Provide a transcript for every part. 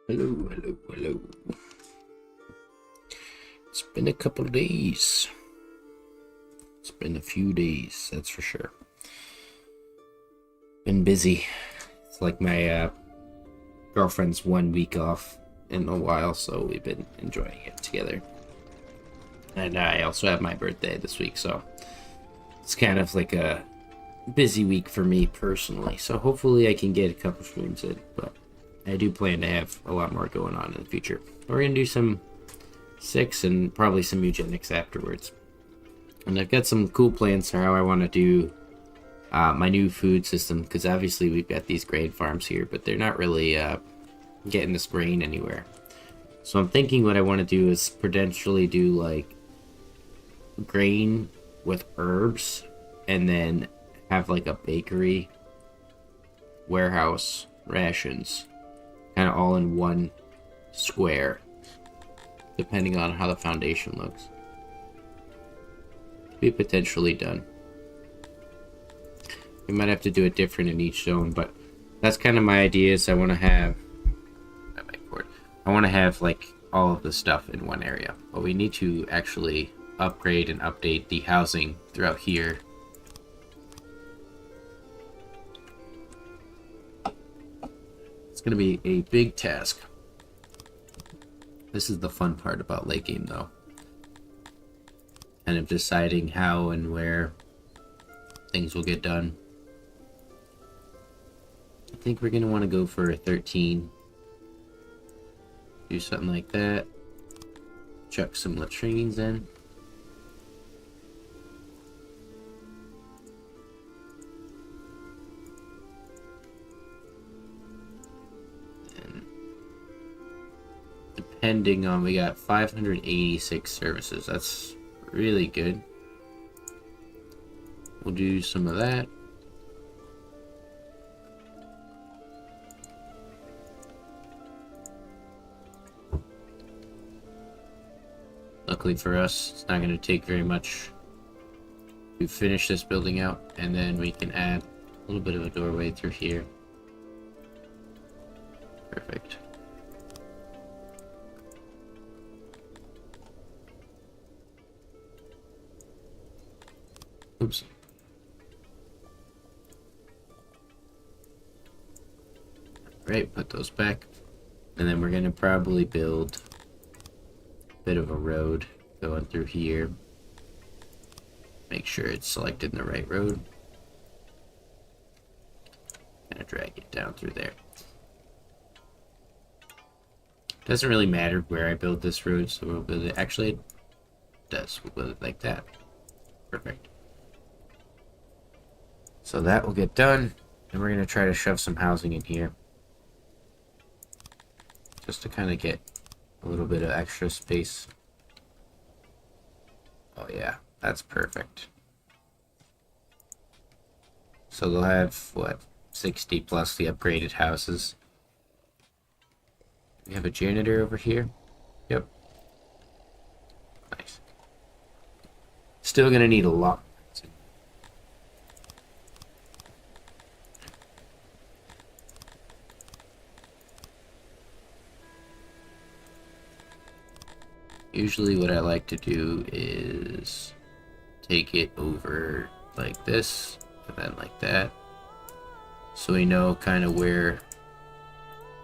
Hello, hello, hello. It's been a couple of days. It's been a few days, that's for sure. Been busy. It's like my girlfriend's 1 week off in a while, so we've been enjoying it together. And I also have my birthday this week, so it's kind of like a busy week for me personally. So hopefully I can get a couple streams in, but I do plan to have a lot more going on in the future. We're gonna do some six and probably some eugenics afterwards. And I've got some cool plans for how I want to do my new food system, because obviously we've got these grain farms here, but they're not really getting this grain anywhere. So I'm thinking what I want to do is potentially do like grain with herbs, and then have like a bakery, warehouse, rations, kind of all in one square, depending on how the foundation looks. Be potentially done. We might have to do it different in each zone, but that's kind of my ideas. I want to have like all of the stuff in one area, but we need to actually upgrade and update the housing throughout here. It's going to be a big task. This is the fun part about late game, though. Kind of deciding how and where things will get done. I think we're going to want to go for a 13. Do something like that. Chuck some latrines in. And depending on, we got 586 services. That's really good. We'll do some of that. Luckily for us, it's not going to take very much to finish this building out, and then we can add a little bit of a doorway through here. Perfect. Oops. Right, put those back. And then we're going to probably build bit of a road going through here. Make sure it's selected in the right road. Gonna drag it down through there. Doesn't really matter where I build this road, so we'll build it. Actually, it does. We'll build it like that. Perfect. So that will get done, and we're gonna try to shove some housing in here, just to kind of get a little bit of extra space. Oh yeah, that's perfect. So they'll have, what, 60 plus the upgraded houses. We have a janitor over here. Yep. Nice. Still gonna need a lot. Usually what I like to do is take it over like this, and then like that, so we know kind of where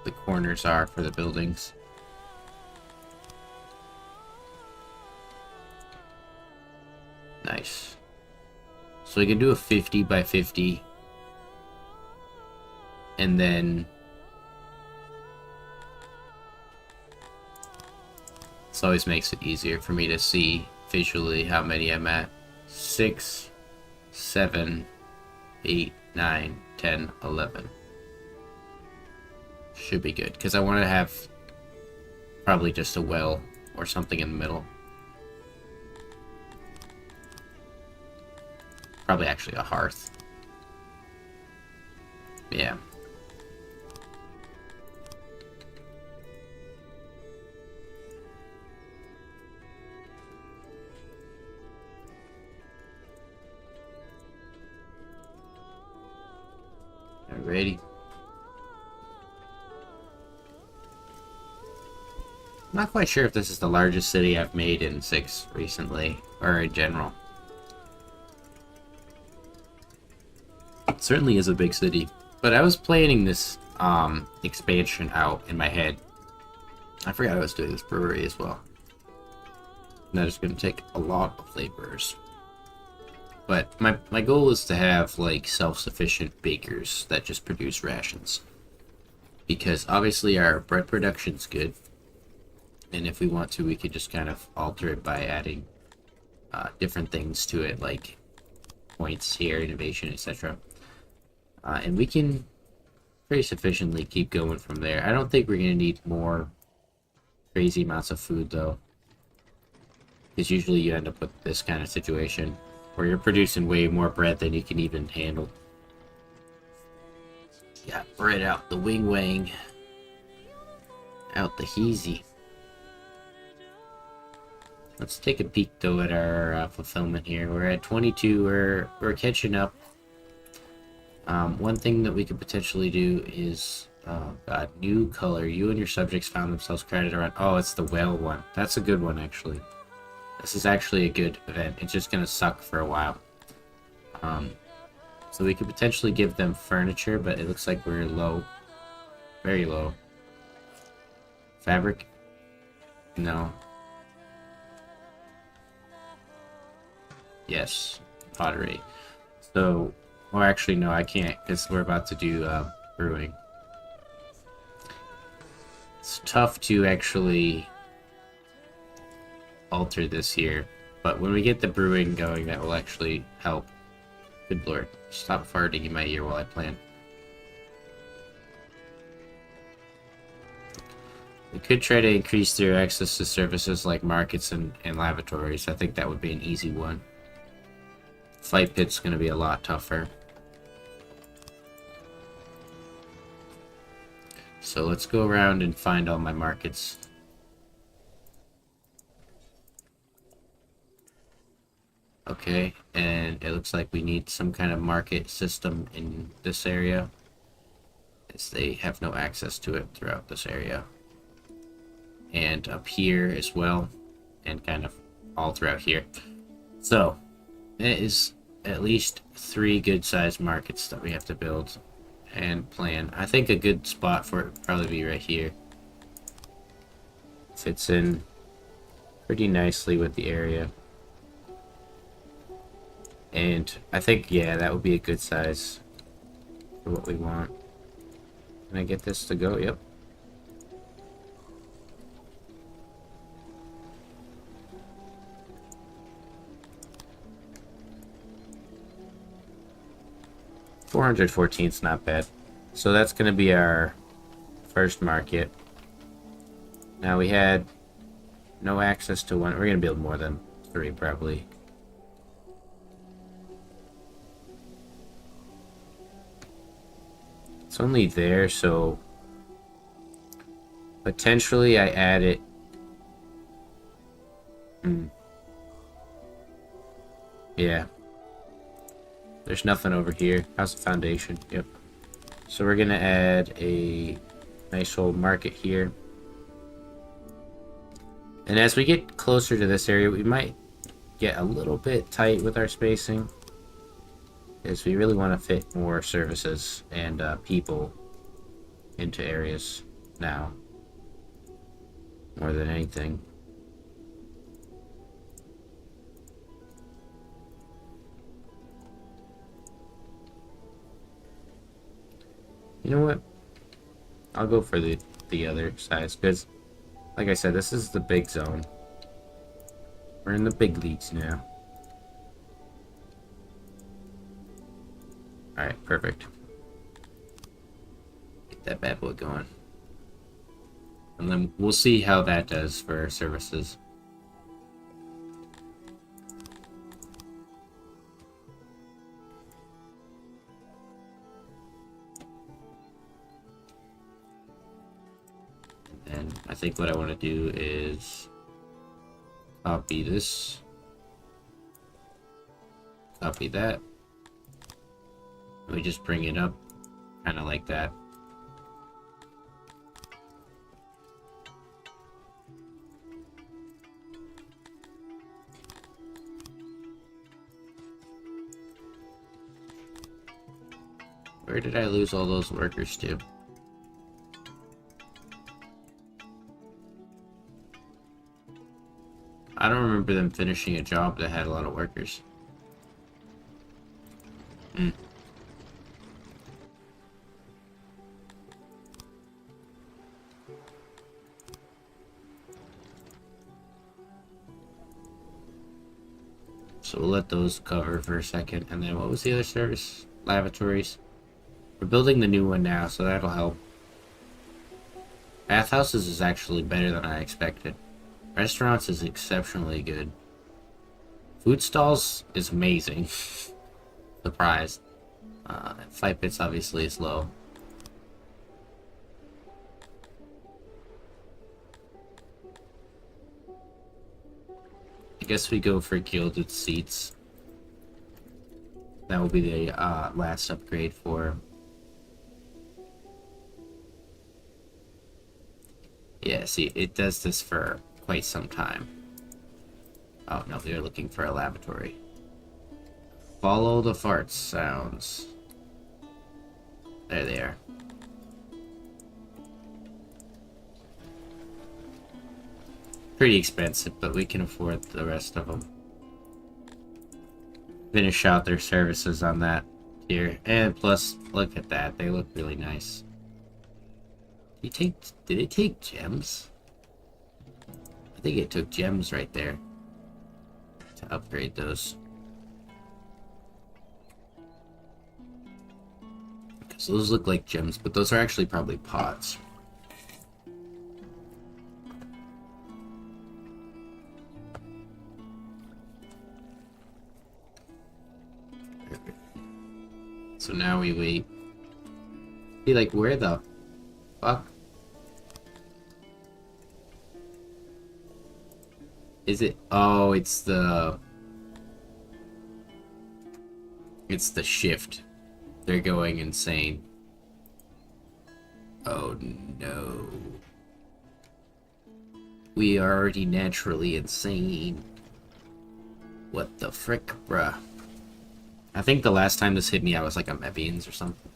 the corners are for the buildings. Nice. So we can do a 50 by 50, and then this always makes it easier for me to see visually how many I'm at. 6, 7, 8, 9, 10, 11. Should be good, because I want to have probably just a well or something in the middle. Probably actually a hearth. Yeah. Alrighty. Not quite sure if this is the largest city I've made in 6 recently, or in general. It certainly is a big city. But I was planning this expansion out in my head. I forgot I was doing this brewery as well. And that is going to take a lot of laborers. But my goal is to have like self-sufficient bakers that just produce rations. Because obviously our bread production's good. And if we want to, we could just kind of alter it by adding different things to it, like points here, innovation, etc. And we can pretty sufficiently keep going from there. I don't think we're going to need more crazy amounts of food, though. Because usually you end up with this kind of situation, where you're producing way more bread than you can even handle. Got bread out the wing wang. Out the heezy. Let's take a peek though at our fulfillment here. We're at 22. We're catching up. One thing that we could potentially do is new color. You and your subjects found themselves crowded around. Oh, it's the whale one. That's a good one actually. This is actually a good event. It's just gonna suck for a while. So we could potentially give them furniture, but it looks like we're low. Very low. Fabric? No. Yes. Pottery. So, or actually no, I can't, because we're about to do brewing. It's tough to actually alter this here, but when we get the brewing going, that will actually help. Good lord. Stop farting in my ear while I plan. We could try to increase their access to services like markets and lavatories. I think that would be an easy one. Fight pit's going to be a lot tougher. So let's go around and find all my markets. Okay, and it looks like we need some kind of market system in this area, as they have no access to it throughout this area. And up here as well, and kind of all throughout here. So, it is at least 3 good-sized markets that we have to build and plan. I think a good spot for it would probably be right here. Fits in pretty nicely with the area. And I think, yeah, that would be a good size for what we want. Can I get this to go? Yep. $414 is not bad. So that's going to be our first market. Now we had no access to one. We're going to build more than 3 probably. It's only there, so potentially I add it. Yeah. There's nothing over here. How's the foundation? Yep. So we're gonna add a nice old market here. And as we get closer to this area, we might get a little bit tight with our spacing, is we really want to fit more services and people into areas now, more than anything. You know what? I'll go for the other size, because, like I said, this is the big zone. We're in the big leagues now. Alright, perfect. Get that bad boy going. And then we'll see how that does for services. And I think what I want to do is copy this. Copy that. We just bring it up, kind of like that. Where did I lose all those workers to? I don't remember them finishing a job that had a lot of workers. So we'll let those cover for a second. And then what was the other service? Lavatories. We're building the new one now, so that'll help. Bathhouses is actually better than I expected. Restaurants is exceptionally good. Food stalls is amazing. Surprised. Fight pits obviously is low. I guess we go for gilded seats. That will be the last upgrade for. Yeah, see, it does this for quite some time. Oh no, they're looking for a lavatory. Follow the fart sounds. There they are. Pretty expensive, but we can afford the rest of them. Finish out their services on that tier. And plus, look at that. They look really nice. Did it take gems? I think it took gems right there to upgrade those. Because those look like gems, but those are actually probably pots. So now we wait. Be like, where the fuck? Is it? Oh, it's the shift. They're going insane. Oh no. We are already naturally insane. What the frick, bruh? I think the last time this hit me, I was like a Mebians or something.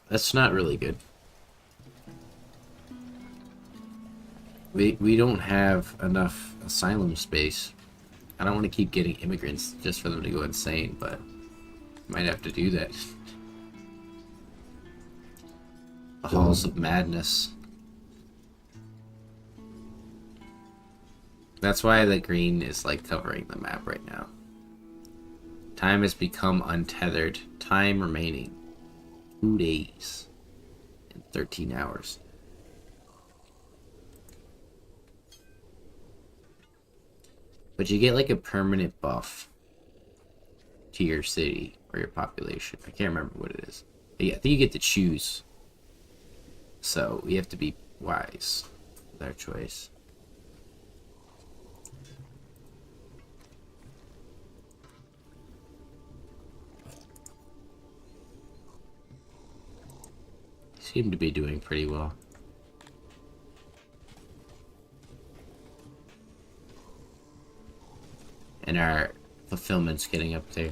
That's not really good. We don't have enough asylum space. I don't want to keep getting immigrants just for them to go insane, but might have to do that. The halls of madness. That's why the green is like covering the map right now. Time has become untethered. Time remaining 2 days and 13 hours. But you get like a permanent buff to your city or your population. I can't remember what it is. But yeah, I think you get to choose. So we have to be wise with our choice. Seem to be doing pretty well. And our fulfillment's getting up there.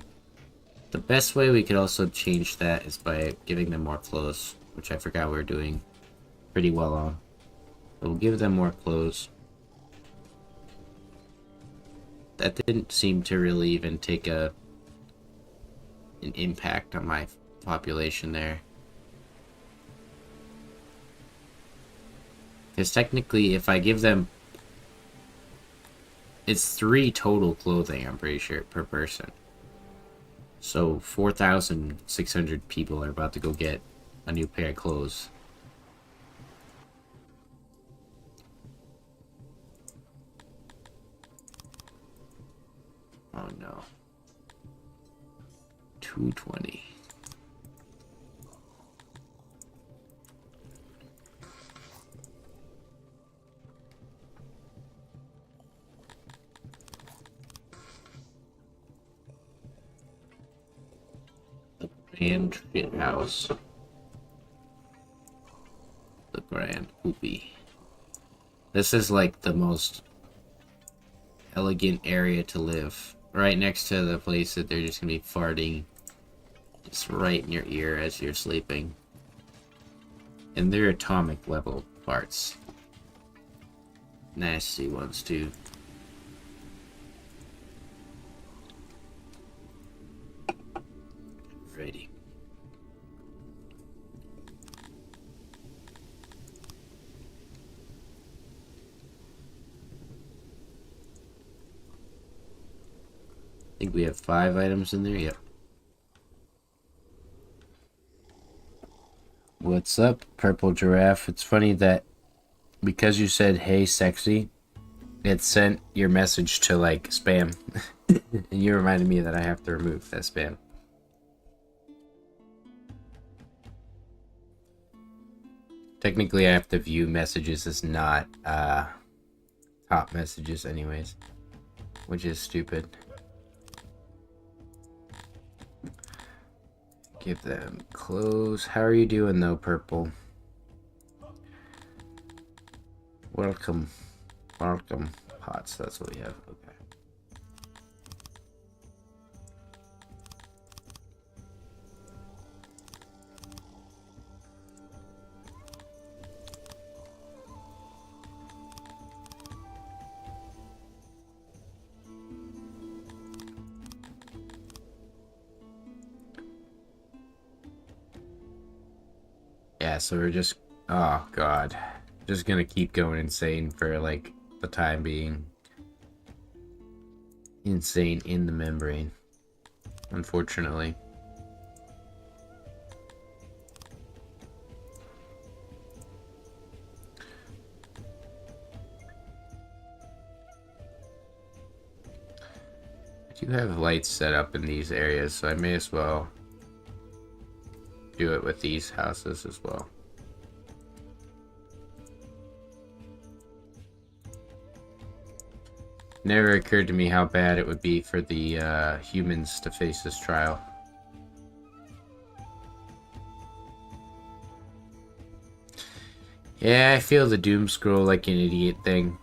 The best way we could also change that is by giving them more clothes, which I forgot we were doing pretty well on. But we'll give them more clothes. That didn't seem to really even take an impact on my population there. Because technically, if I give them... It's 3 total clothing, I'm pretty sure, per person. So 4,600 people are about to go get a new pair of clothes. Oh no. 220. And shit house. The Grand Poopy. This is like the most elegant area to live right next to the place that they're just gonna be farting just right in your ear as you're sleeping. And they're atomic level parts. Nasty ones too. Alrighty. I think we have 5 items in there. Yep. What's up, Purple Giraffe? It's funny that because you said, hey, sexy, it sent your message to, like, spam. And you reminded me that I have to remove that spam. Technically, I have to view messages as not, top messages anyways. Which is stupid. Give them clothes. How are you doing though, Purple? Welcome. Welcome. Pots, that's what we have. Okay. Yeah, so we're just, oh god, just gonna keep going insane for like the time being. Insane in the membrane, unfortunately. I do have lights set up in these areas, so I may as well do it with these houses as well. Never occurred to me how bad it would be for the humans to face this trial. Yeah, I feel the doom scroll like an idiot thing.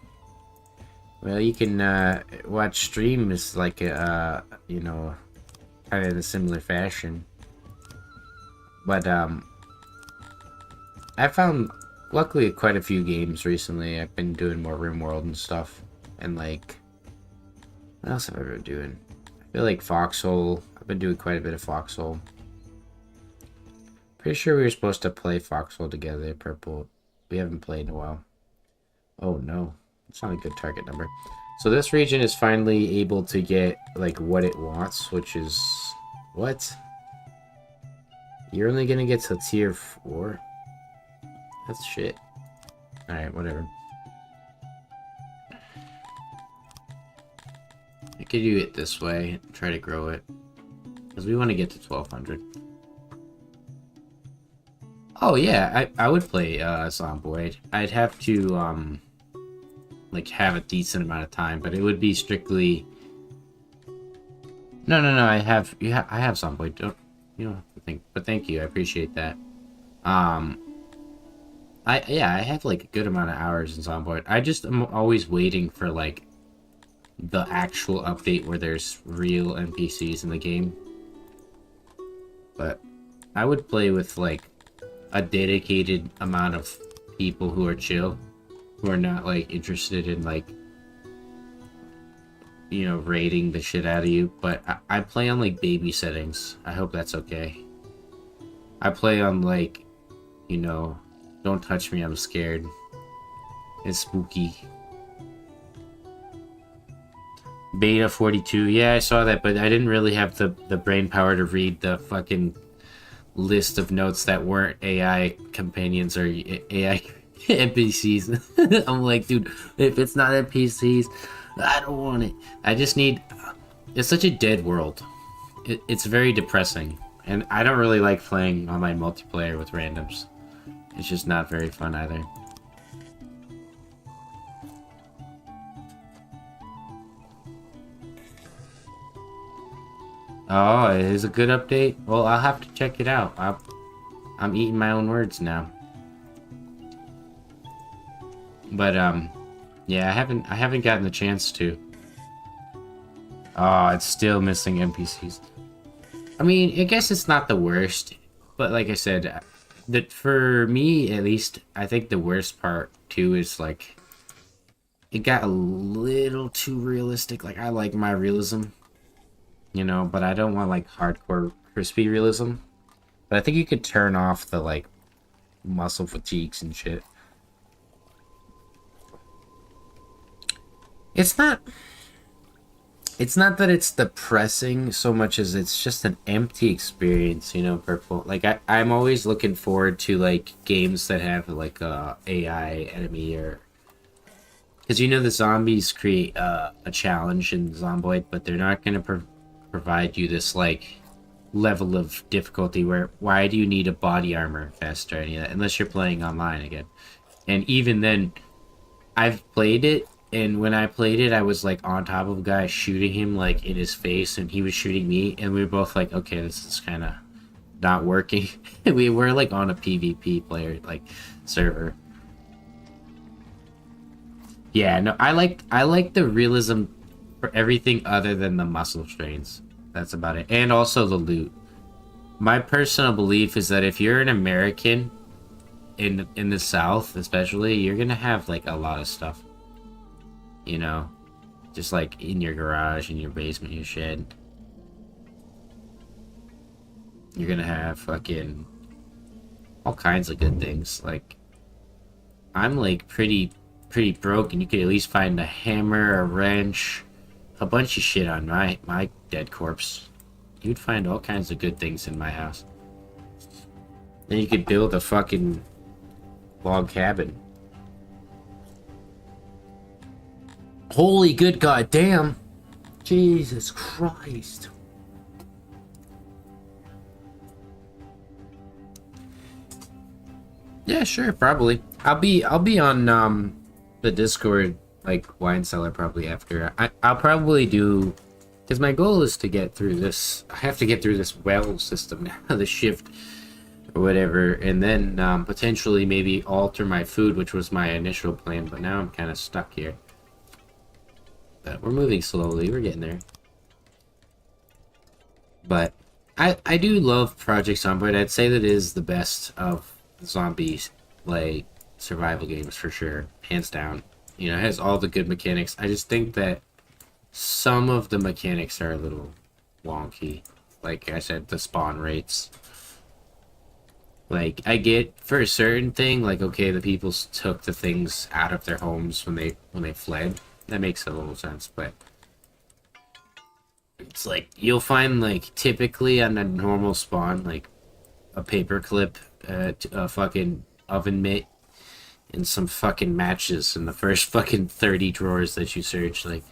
Well, you can watch streams like you know, kind of in a similar fashion. But I found luckily quite a few games recently. I've been doing more RimWorld and stuff, and like, what else have I been doing? I feel like Foxhole. I've been doing quite a bit of Foxhole. Pretty sure we were supposed to play Foxhole together, Purple. We haven't played in a while. Oh no, it's not a good target number. So this region is finally able to get like what it wants, which is what? You're only gonna get to tier 4? That's shit. Alright, whatever. I could do it this way, try to grow it. Because we want to get to 1200. Oh yeah, I would play Zomboid. I'd have to like have a decent amount of time, but it would be strictly. No, I have Zomboid. Don't you don't have to think, but thank you, I appreciate that. I have like a good amount of hours in Zomboid. I just am always waiting for like the actual update where there's real NPCs in the game. But I would play with like a dedicated amount of people who are chill, who are not like interested in like, you know, raiding the shit out of you. But I play on like baby settings. I hope that's okay. I play on like, you know, don't touch me, I'm scared. It's spooky. Beta 42, yeah, I saw that, but I didn't really have the brain power to read the fucking list of notes that weren't AI companions or AI NPCs. I'm like, dude, if it's not NPCs, I don't want it. I just need... It's such a dead world. It's very depressing. And I don't really like playing online multiplayer with randoms. It's just not very fun either. Oh, it is a good update? Well, I'll have to check it out. I'm eating my own words now. But, yeah, I haven't gotten the chance to. Oh, it's still missing NPCs. I mean, I guess it's not the worst, but like I said, that for me at least, I think the worst part too is like it got a little too realistic. Like I like my realism, but I don't want like hardcore crispy realism. But I think you could turn off the like muscle fatigues and shit. It's not that it's depressing so much as it's just an empty experience, Purple. Like I'm always looking forward to like games that have like a AI enemy or because the zombies create a challenge in Zomboid, but they're not gonna provide you this like level of difficulty where why do you need a body armor vest or any of that unless you're playing online again. And even then, I've played it. And when I played it, I was like on top of a guy shooting him like in his face, and he was shooting me, and we were both like, okay, this is kind of not working. We were like on a PvP player like server. Yeah, no, I like the realism for everything other than the muscle strains. That's about it, and also the loot. My personal belief is that if you're an American in the South, especially, you're gonna have like a lot of stuff. Just like in your garage, in your basement, your shed. You're gonna have fucking all kinds of good things. Like, I'm like pretty broke, and you could at least find a hammer, a wrench, a bunch of shit on my dead corpse. You'd find all kinds of good things in my house. Then you could build a fucking log cabin. Holy good goddamn! Jesus Christ! Yeah, sure, probably. I'll be on the Discord like wine cellar probably after. I'll probably do because my goal is to get through this. I have to get through this well system now, the shift or whatever, and then potentially maybe alter my food, which was my initial plan. But now I'm kind of stuck here. But we're moving slowly. We're getting there. But I do love Project Zomboid. I'd say that it is the best of zombies like survival games for sure, hands down. It has all the good mechanics. I just think that some of the mechanics are a little wonky. Like I said, the spawn rates. Like I get for a certain thing, like okay, the people took the things out of their homes when they fled. That makes a little sense, but it's like you'll find like typically on a normal spawn like a paper clip, a fucking oven mitt, and some fucking matches in the first fucking 30 drawers that you search. Like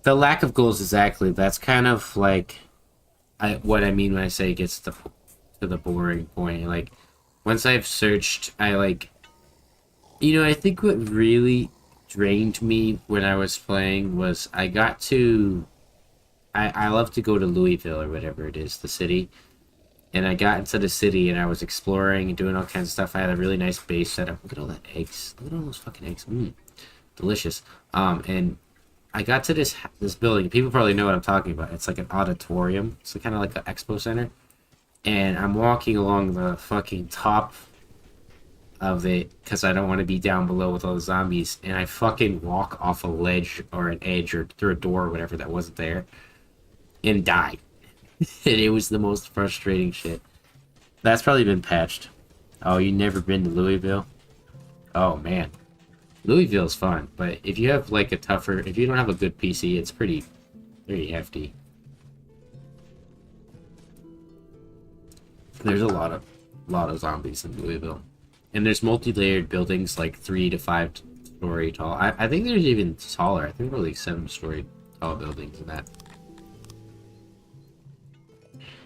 the lack of goals exactly. That's kind of like what I mean when I say it gets to the boring point. Like once I've searched, I like, I think what really drained me when I was playing was I love to go to Louisville or whatever it is, the city. And I got into the city and I was exploring and doing all kinds of stuff. I had a really nice base setup. Look at all that eggs. Look at all those fucking eggs. Delicious. And I got to this building. People probably know what I'm talking about. It's like an auditorium. It's kind of like an expo center. And I'm walking along the fucking top of it because I don't want to be down below with all the zombies. And I fucking walk off a ledge or an edge or through a door or whatever that wasn't there and died. And it was the most frustrating shit. That's probably been patched. Oh, you never been to Louisville? Oh, man. Louisville's fun, but if you have like if you don't have a good PC, it's pretty hefty. There's a lot of zombies in Louisville, and there's multi-layered buildings like 3 to 5 story tall. I think there's even taller. I think there are like 7-story tall buildings in that,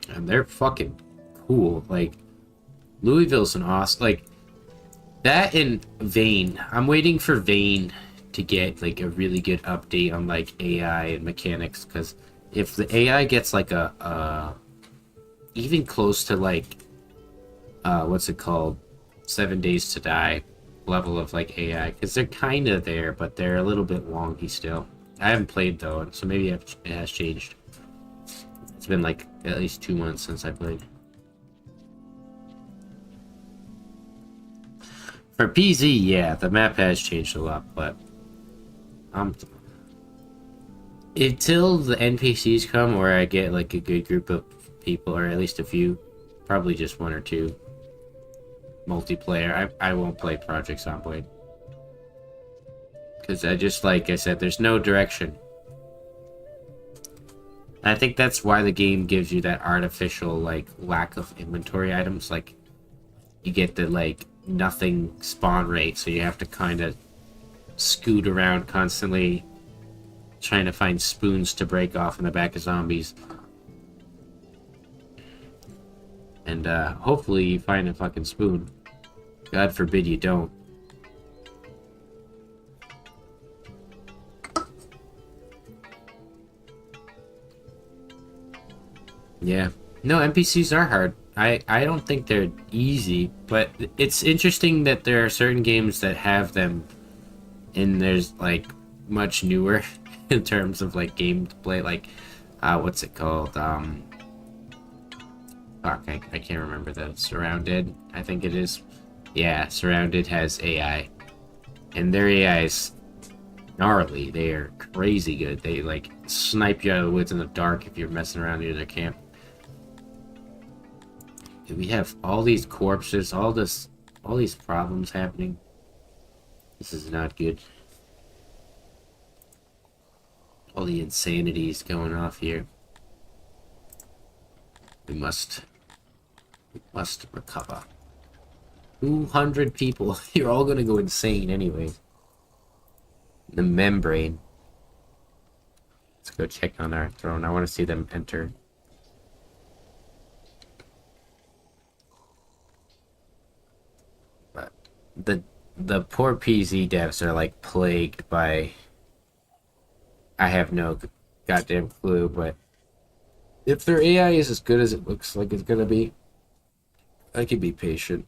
and they're fucking cool. Like Louisville's an awesome like that. In Vane, I'm waiting for Vane to get like a really good update on like AI and mechanics, because if the AI gets like a even close to like what's it called, 7 Days to Die, level of like AI, because they're kind of there, but they're a little bit wonky still. I haven't played though, so maybe it has changed. It's been like at least 2 months since I played. For PZ, yeah, the map has changed a lot, but until the NPCs come, or I get like a good group of people, or at least a few, probably just 1 or 2 multiplayer, I won't play Project Zomboid. Because I just, like I said, there's no direction. I think that's why the game gives you that artificial, like, lack of inventory items. Like, you get the, like, nothing spawn rate, so you have to kind of scoot around constantly trying to find spoons to break off in the back of zombies. And, hopefully you find a fucking spoon. God forbid you don't. Yeah. No, NPCs are hard. I don't think they're easy, but it's interesting that there are certain games that have them, and there's, like, much newer in terms of, like, gameplay, like, what's it called? Fuck, I can't remember that. Surrounded, I think it is. Yeah, Surrounded has AI. And their AI is gnarly. They are crazy good. They, like, snipe you out of the woods in the dark if you're messing around near their camp. Dude, we have all these corpses, all these problems happening. This is not good. All the insanities going off here. We must recover. 200 people. You're all gonna go insane anyway. The membrane. Let's go check on our throne. I want to see them enter. But the poor PZ devs are like plagued by. I have no goddamn clue, but if their AI is as good as it looks like it's gonna be, I can be patient.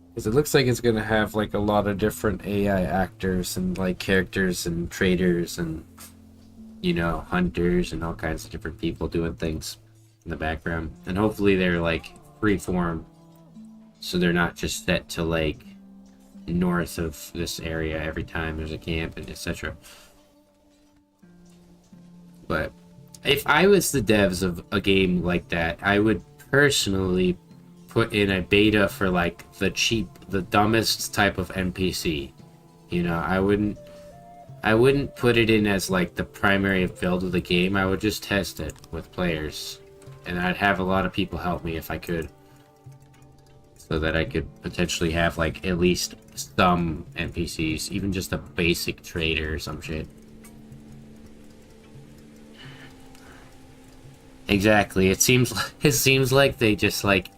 Because it looks like it's gonna have like a lot of different AI actors and like characters and traders and, you know, hunters and all kinds of different people doing things in the background. And hopefully they're like freeform, so they're not just set to like north of this area every time there's a camp and etc. But if I was the devs of a game like that, I would personally put in a beta for like the dumbest type of NPC. You know, I wouldn't put it in as like the primary build of the game. I would just test it with players, and I'd have a lot of people help me if I could, so that I could potentially have like at least some NPCs, even just a basic trader or some shit. Exactly. It seems like they just like,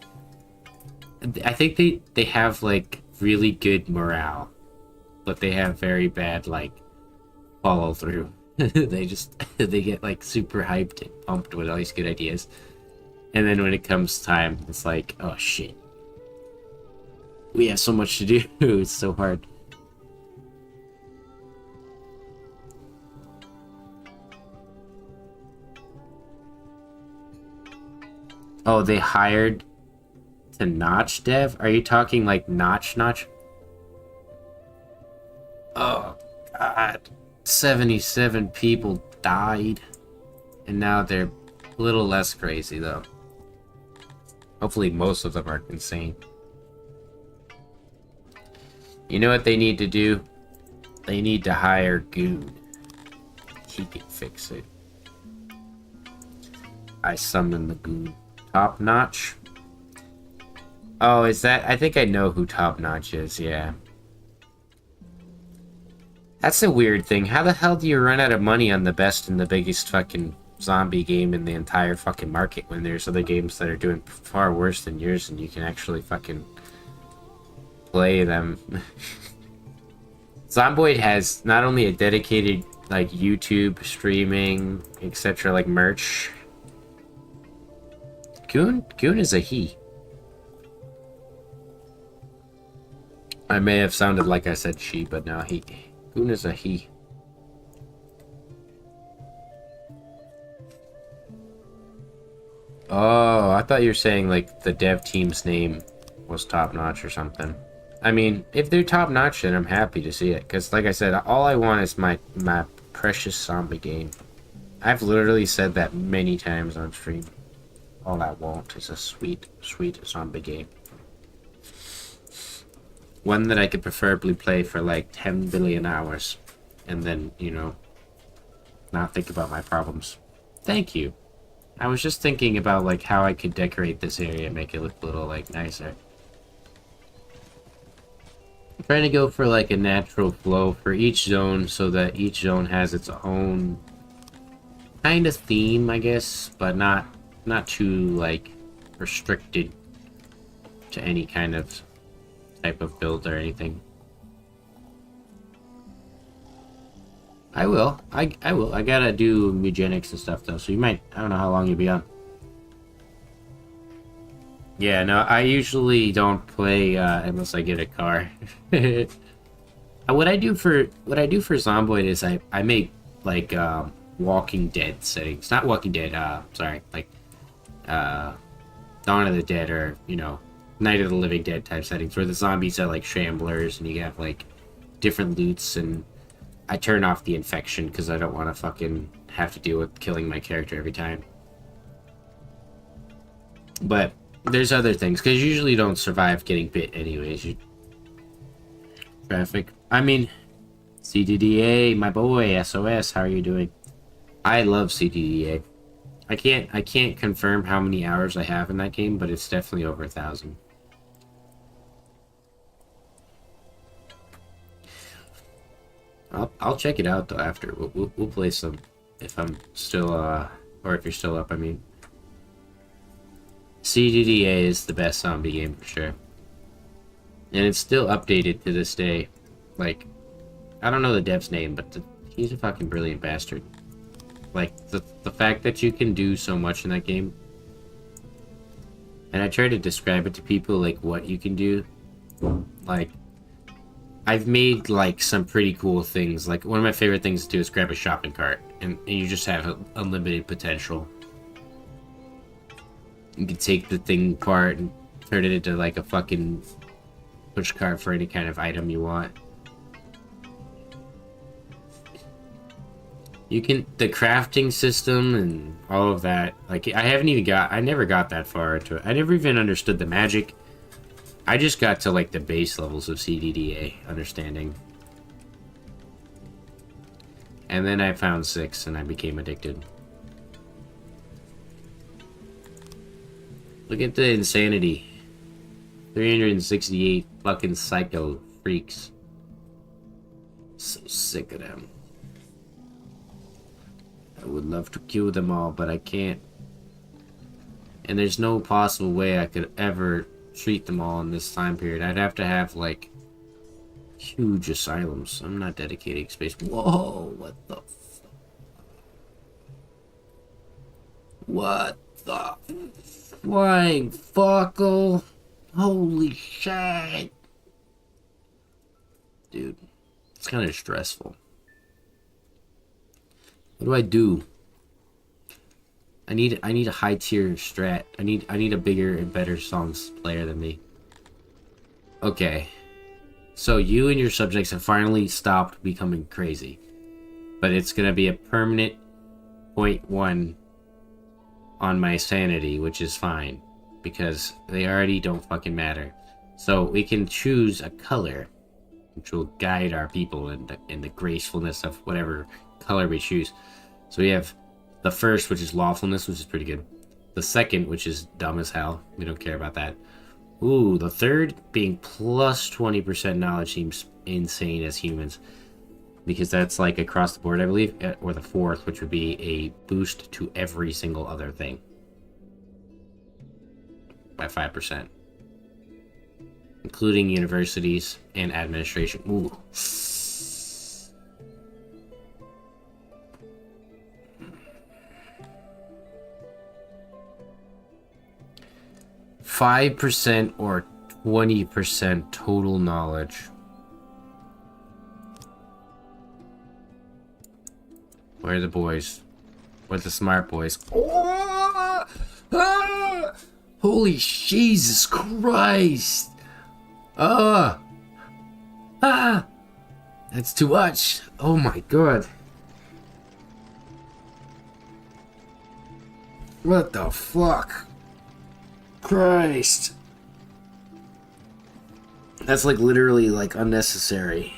I think they have like really good morale, but they have very bad like follow through. they get like super hyped and pumped with all these good ideas, and then when it comes time, it's like, oh shit, we have so much to do. It's so hard. Oh, they hired to Notch dev? Are you talking like Notch? Oh, God. 77 people died. And now they're a little less crazy, though. Hopefully most of them are insane. You know what they need to do? They need to hire Goon. He can fix it. I summon the Goon. Top Notch? Oh, is that... I think I know who Top Notch is, yeah. That's a weird thing. How the hell do you run out of money on the best and the biggest fucking zombie game in the entire fucking market when there's other games that are doing far worse than yours and you can actually fucking play them? Zomboid has not only a dedicated, like, YouTube streaming, etc., like, merch. Goon is a he. I may have sounded like I said she, but now he. Goon is a he. Oh, I thought you were saying like the dev team's name was top notch or something. I mean, if they're top notch, then I'm happy to see it. Cause like I said, all I want is my precious zombie game. I've literally said that many times on stream. All I want is a sweet, sweet zombie game. One that I could preferably play for like 10 billion hours. And then, you know, not think about my problems. Thank you. I was just thinking about like how I could decorate this area and make it look a little like nicer. I'm trying to go for like a natural flow for each zone so that each zone has its own kind of theme, I guess, but not too like restricted to any kind of type of build or anything. I will. I will. I gotta do eugenics and stuff though, so you might. I don't know how long you'll be on. Yeah, no, I usually don't play unless I get a car. What I do for Zomboid is I make like Walking Dead settings, not Walking Dead. Sorry, like Dawn of the Dead or you know Night of the Living Dead type settings where the zombies are like shamblers and you have like different loots, and I turn off the infection because I don't want to fucking have to deal with killing my character every time. But there's other things because you usually don't survive getting bit anyways. Traffic. I mean, CDDA, my boy, SOS. How are you doing? I love CDDA. I can't confirm how many hours I have in that game, but it's definitely over 1,000. I'll check it out though after. We'll play some if I'm still or if you're still up. I mean, CDDA is the best zombie game for sure, and it's still updated to this day. Like, I don't know the dev's name, but he's a fucking brilliant bastard. Like the fact that you can do so much in that game, and I try to describe it to people like what you can do, like. I've made like some pretty cool things. Like one of my favorite things to do is grab a shopping cart and you just have unlimited potential. You can take the thing apart and turn it into like a fucking push cart for any kind of item you want. You can the crafting system and all of that. Like I never got that far into it. I never even understood the magic. I just got to like the base levels of CDDA understanding. And then I found 6 and I became addicted. Look at the insanity. 368 fucking psycho freaks. So sick of them. I would love to kill them all, but I can't. And there's no possible way I could ever treat them all in this time period. I'd have to have like huge asylums. I'm not dedicating space. Whoa, what the what the flying fuckle? Holy shit, dude, it's kind of stressful. What do I do? I need a high tier strat. I need a bigger and better songs player than me. Okay. So you and your subjects have finally stopped becoming crazy. But it's gonna be a permanent 0.1 on my sanity, which is fine. Because they already don't fucking matter. So we can choose a color which will guide our people in the gracefulness of whatever color we choose. So we have the first, which is lawfulness, which is pretty good. The second, which is dumb as hell. We don't care about that. Ooh, the third being plus 20% knowledge seems insane as humans. Because that's like across the board, I believe. Or the fourth, which would be a boost to every single other thing. By 5%. Including universities and administration. Ooh. 5% or 20% total knowledge. Where are the boys? Where's the smart boys? Oh! Ah! Holy Jesus Christ! Ah! Ah! That's too much. Oh my god. What the fuck? Christ. That's like literally like unnecessary.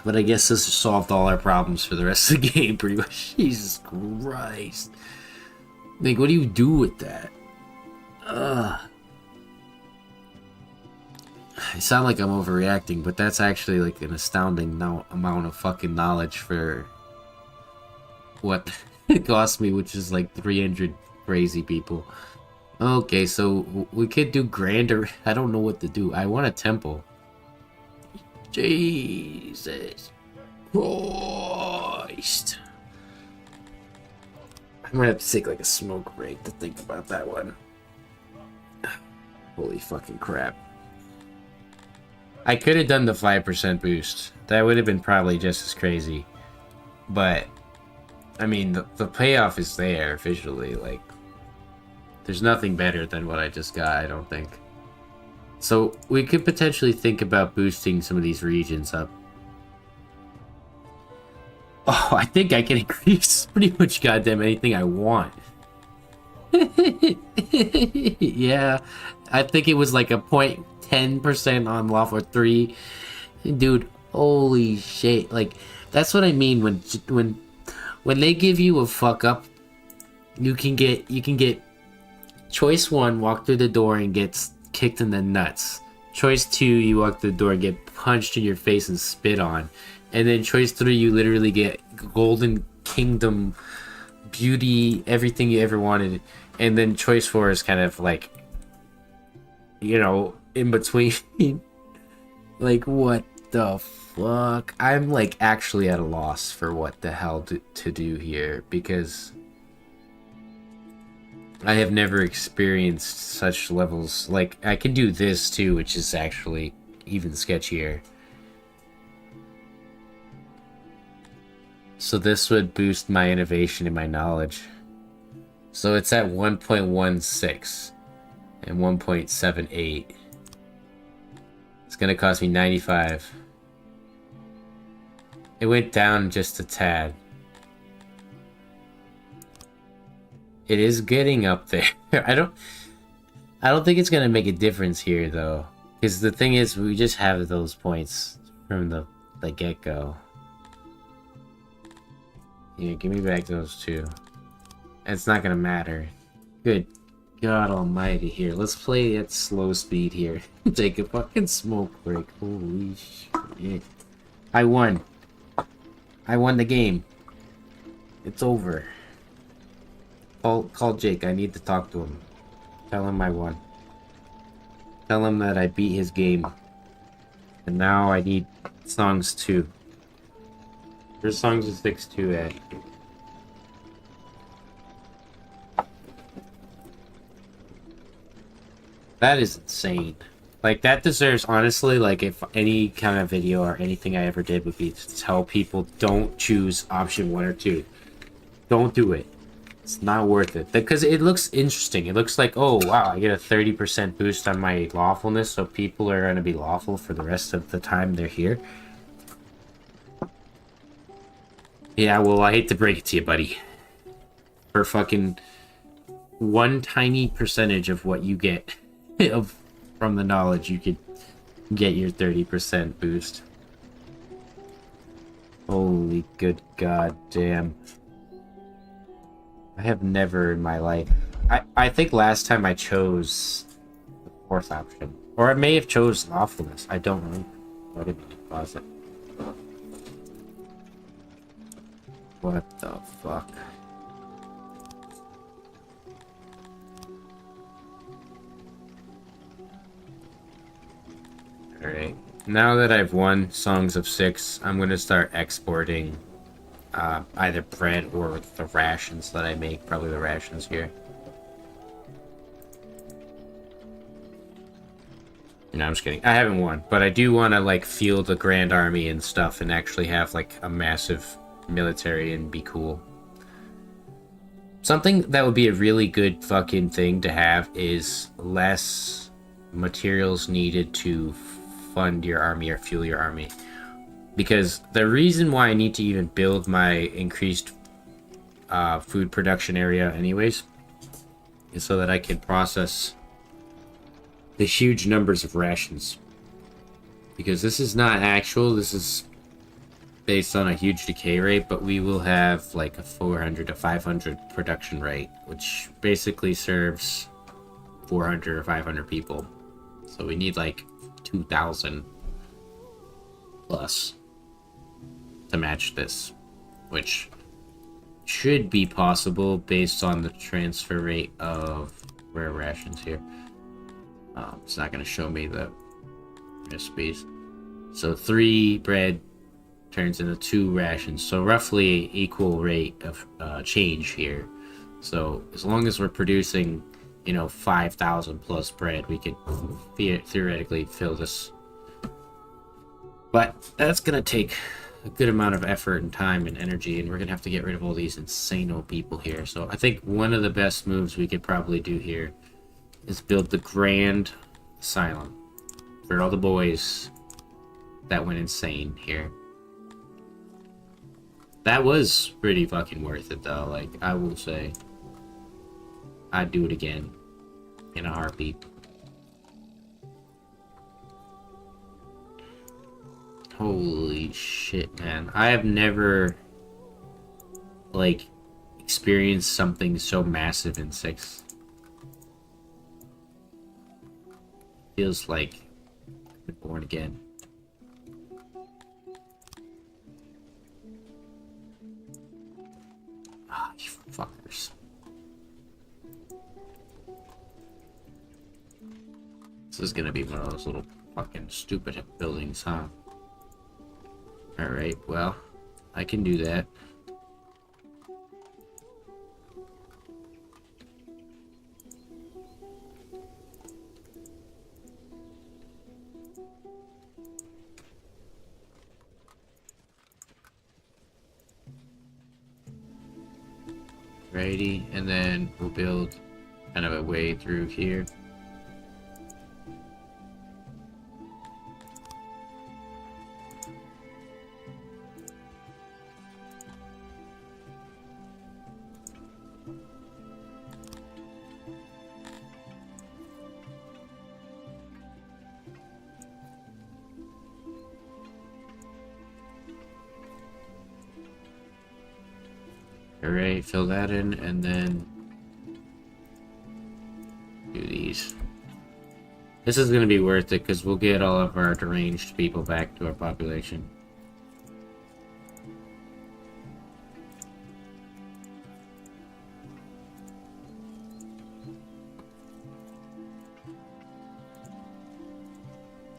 But I guess this solved all our problems for the rest of the game pretty much. Jesus Christ. Like, what do you do with that? Ugh. I sound like I'm overreacting, but that's actually like an astounding amount of fucking knowledge for what it cost me, which is like 300 crazy people. Okay, so we could do grander. I don't know what to do. I want a temple. Jesus Christ. I'm gonna have to take like a smoke break to think about that one. Holy fucking crap. I could have done the 5% boost. That would have been probably just as crazy. But, I mean, the payoff is there officially. Like, there's nothing better than what I just got, I don't think. So, we could potentially think about boosting some of these regions up. Oh, I think I can increase pretty much goddamn anything I want. Yeah, I think it was like a 0.10% on lawful 3. Dude, holy shit. Like, that's what I mean when they give you a fuck up, you can get choice 1, walk through the door and get kicked in the nuts. Choice 2, you walk through the door, get punched in your face and spit on. And then choice 3, you literally get golden kingdom, beauty, everything you ever wanted. And then choice 4 is kind of like, you know, in between. Like, what the fuck? I'm like actually at a loss for what the hell to do here, because I have never experienced such levels. Like, I can do this too, which is actually even sketchier. So this would boost my innovation and my knowledge. So it's at 1.16 and 1.78. It's gonna cost me 95. It went down just a tad. It is getting up there. I don't think it's gonna make a difference here though, because the thing is, we just have those points from the get-go. Yeah, give me back those two. It's not gonna matter. Good God almighty. Here, let's play at slow speed here. Take a fucking smoke break. Holy shit. I won. I won the game. It's over. Call Jake. I need to talk to him. Tell him I won. Tell him that I beat his game. And now I need songs 2. There's songs of 6-2 at. That is insane. Like, that deserves, honestly, like, if any kind of video or anything I ever did would be to tell people, don't choose option 1 or 2. Don't do it. It's not worth it. Because it looks interesting. It looks like, oh, wow, I get a 30% boost on my lawfulness, so people are going to be lawful for the rest of the time they're here. Yeah, well, I hate to break it to you, buddy. For fucking one tiny percentage of what you get from the knowledge, you could get your 30% boost. Holy good goddamn. I have never in my life. I think last time I chose the 4th option. Or I may have chose lawfulness. I don't remember. I didn't pause it. What the fuck? Alright. Now that I've won Songs of 6, I'm going to start exporting either bread or the rations that I make. Probably the rations here. No, I'm just kidding. I haven't won, but I do want to like field a grand army and stuff, and actually have like a massive military and be cool. Something that would be a really good fucking thing to have is less materials needed to fund your army or fuel your army. Because the reason why I need to even build my increased food production area anyways is so that I can process the huge numbers of rations. Because this is not actual, this is based on a huge decay rate, but we will have like a 400 to 500 production rate, which basically serves 400 or 500 people. So we need like 2,000 plus to match this, which should be possible based on the transfer rate of rare rations here. It's not going to show me the recipes. So 3 bread turns into 2 rations, so roughly equal rate of change here. So as long as we're producing, 5,000 plus bread, we could theoretically fill this. But that's gonna take a good amount of effort and time and energy, and we're gonna have to get rid of all these insane people here. So I think one of the best moves we could probably do here is build the Grand Asylum for all the boys that went insane here. That was pretty fucking worth it, though. Like, I will say, I'd do it again in a heartbeat. Holy shit, man. I have never, like, experienced something so massive in 6. Feels like I've been born again. Ah, you fuckers. This is gonna be one of those little fucking stupid buildings, huh? Alright, well, I can do that. Righty, and then we'll build kind of a way through here. Alright, fill that in, and then do these. This is going to be worth it, because we'll get all of our deranged people back to our population.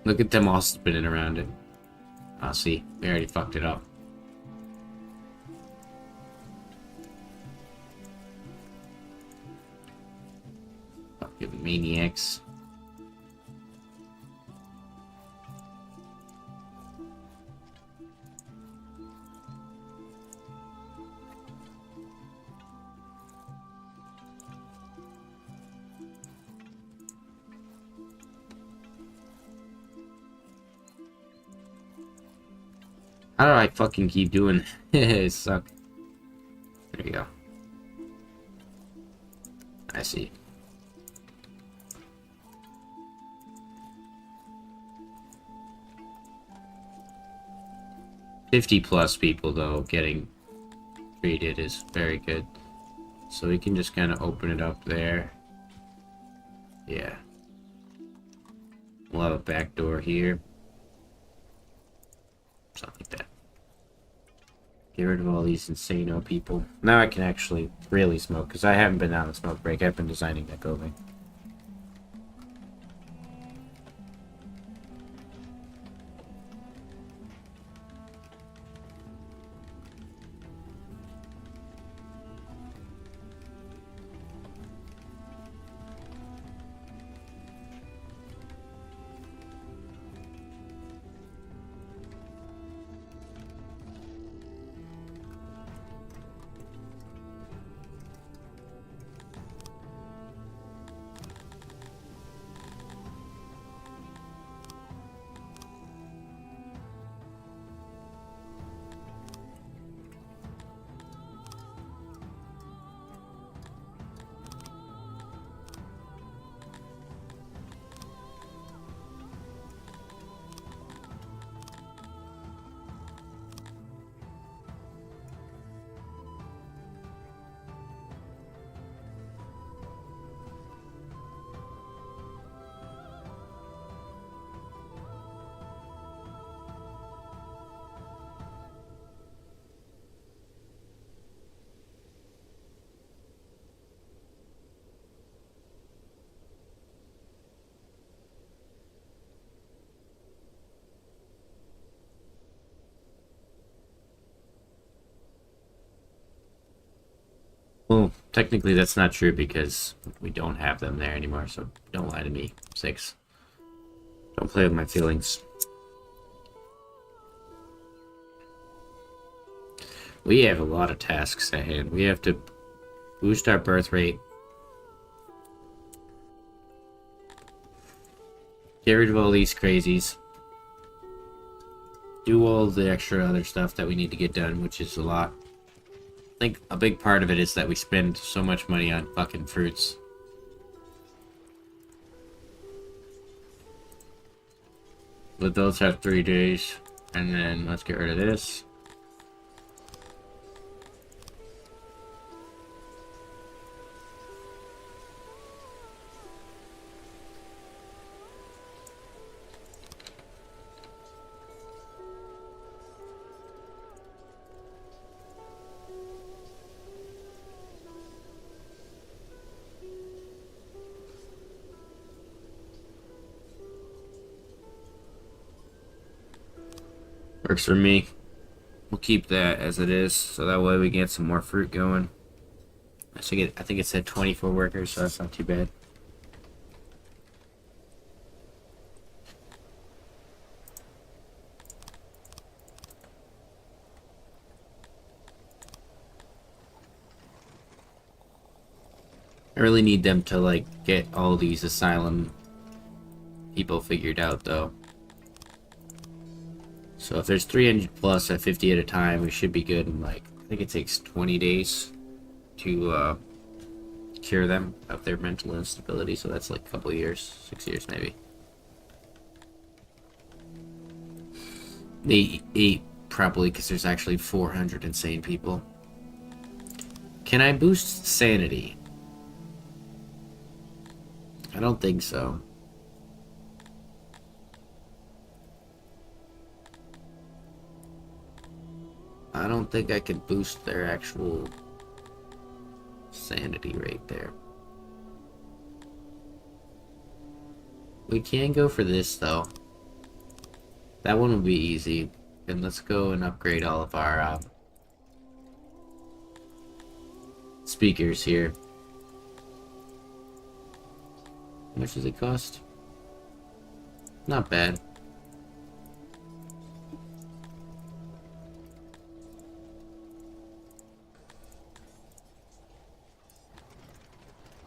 Look at them all spinning around it. Ah, see, we already fucked it up. Fucking maniacs. How do I fucking keep doing it? Suck. There you go. I see. +50 people, though, getting treated is very good. So we can just kind of open it up there. Yeah. We'll have a back door here. Something like that. Get rid of all these insano people. Now I can actually really smoke, because I haven't been on a smoke break. I've been designing that building. Well, technically that's not true because we don't have them there anymore, so don't lie to me. 6. Don't play with my feelings. We have a lot of tasks at hand. We have to boost our birth rate, get rid of all these crazies, do all the extra other stuff that we need to get done, which is a lot. I think a big part of it is that we spend so much money on fucking fruits. But those have 3 days. And then let's get rid of this. Works for me. We'll keep that as it is, so that way we get some more fruit going. I think it said 24 workers, so that's not too bad. I really need them to, like, get all these asylum people figured out, though. So if there's 300 plus at 50 at a time, we should be good in, like, I think it takes 20 days to cure them of their mental instability, so that's like a couple years, 6 years maybe. They 8 probably, because there's actually 400 insane people. Can I boost sanity? I don't think so. I don't think I could boost their actual sanity rate there. We can go for this though. That one will be easy. And let's go and upgrade all of our speakers here. How much does it cost? Not bad.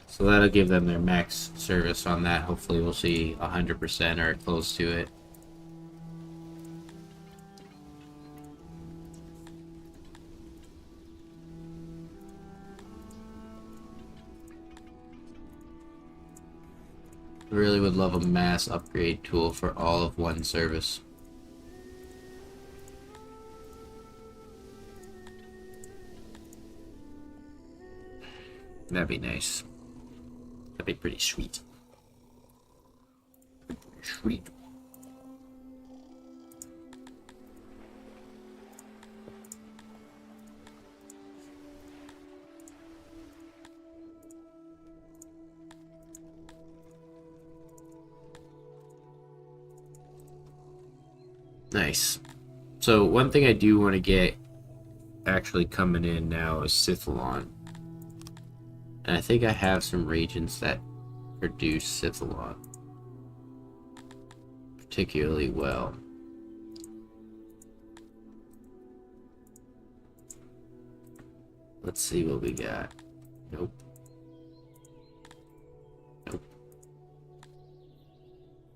So that'll give them their max service on that. Hopefully we'll see 100% or close to it. I really would love a mass upgrade tool for all of one service. That'd be nice. That'd be pretty sweet. Sweet. Nice. So one thing I do want to get actually coming in now is Scythalon. And I think I have some regions that produce Scythalon particularly well. Let's see what we got. Nope. Nope.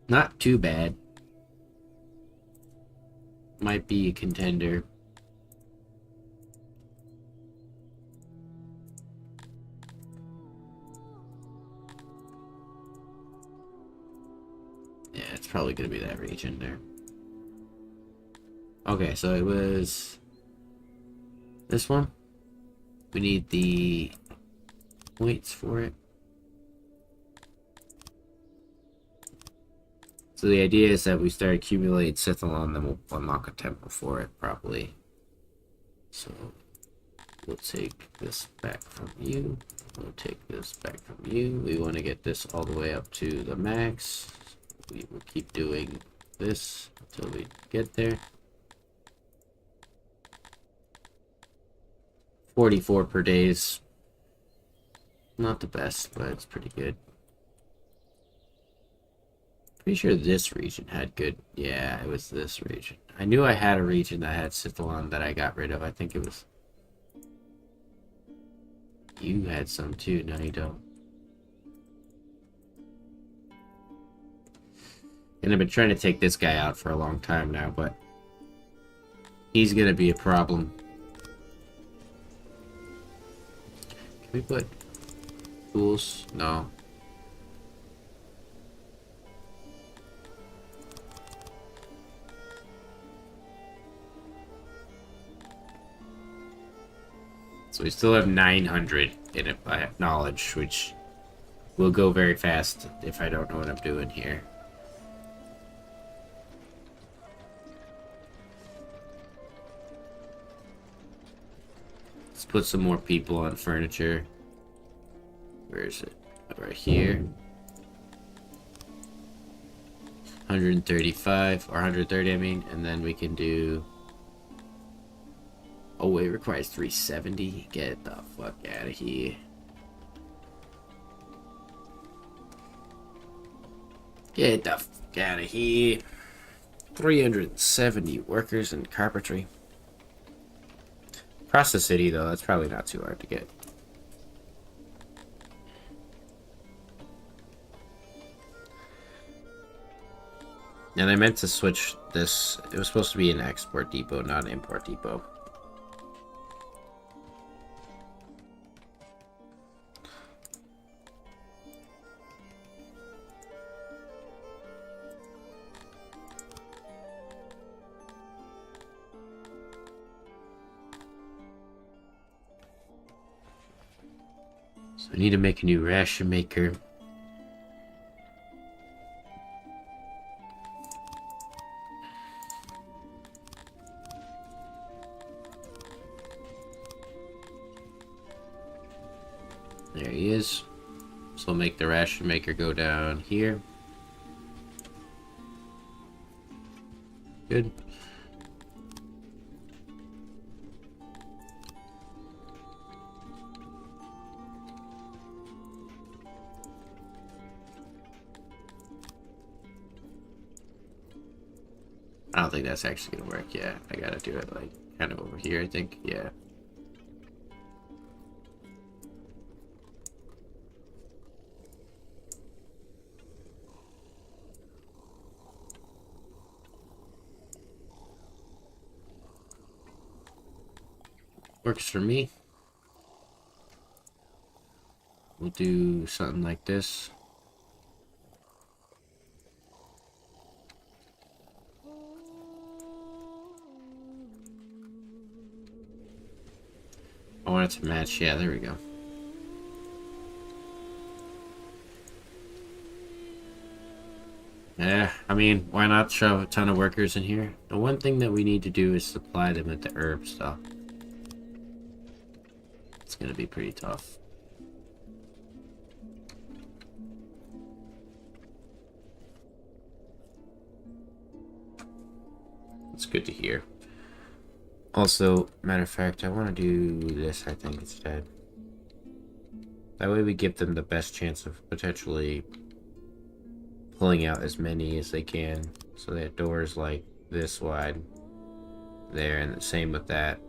Not too bad. Might be a contender. Yeah, it's probably gonna be that region there. Okay, so it was this one. We need the points for it. So the idea is that we start accumulating Scythalon, then we'll unlock a temple for it, probably. So we'll take this back from you. We'll take this back from you. We want to get this all the way up to the max. We will keep doing this until we get there. 44 per days Not the best, but it's pretty good. Pretty sure this region had good... Yeah, it was this region. I knew I had a region that had Scythalon that I got rid of. I think it was... You had some too. No, you don't. And I've been trying to take this guy out for a long time now, but... He's gonna be a problem. Can we put... tools? No. So we still have 900 in knowledge, which will go very fast if I don't know what I'm doing here. Let's put some more people on furniture. Where is it? Right here. 135, or 130 I mean, and then we can do... Oh, it requires 370? Get the fuck out of here. Get the fuck out of here. 370 workers in carpentry. Across the city, though, that's probably not too hard to get. And I meant to switch this. It was supposed to be an export depot, not an import depot. So I need to make a new ration maker. There he is. So we'll make the ration maker go down here. Good. I don't think that's actually gonna work. Yeah, I gotta do it like kind of over here, I think. Yeah. Works for me. We'll do something like this. I want it to match. Yeah, there we go. Yeah, I mean, why not shove a ton of workers in here? The one thing that we need to do is supply them with the herb stuff. It's gonna be pretty tough. It's good to hear. Also, matter of fact, I want to do this, I think, instead. That way we give them the best chance of potentially pulling out as many as they can. So they have doors like this wide there, and the same with that.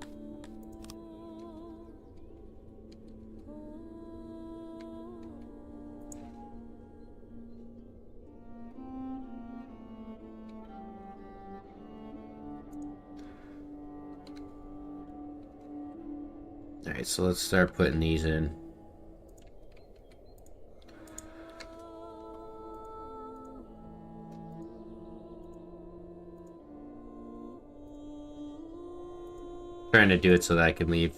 Alright, so let's start putting these in. Trying to do it so that I can leave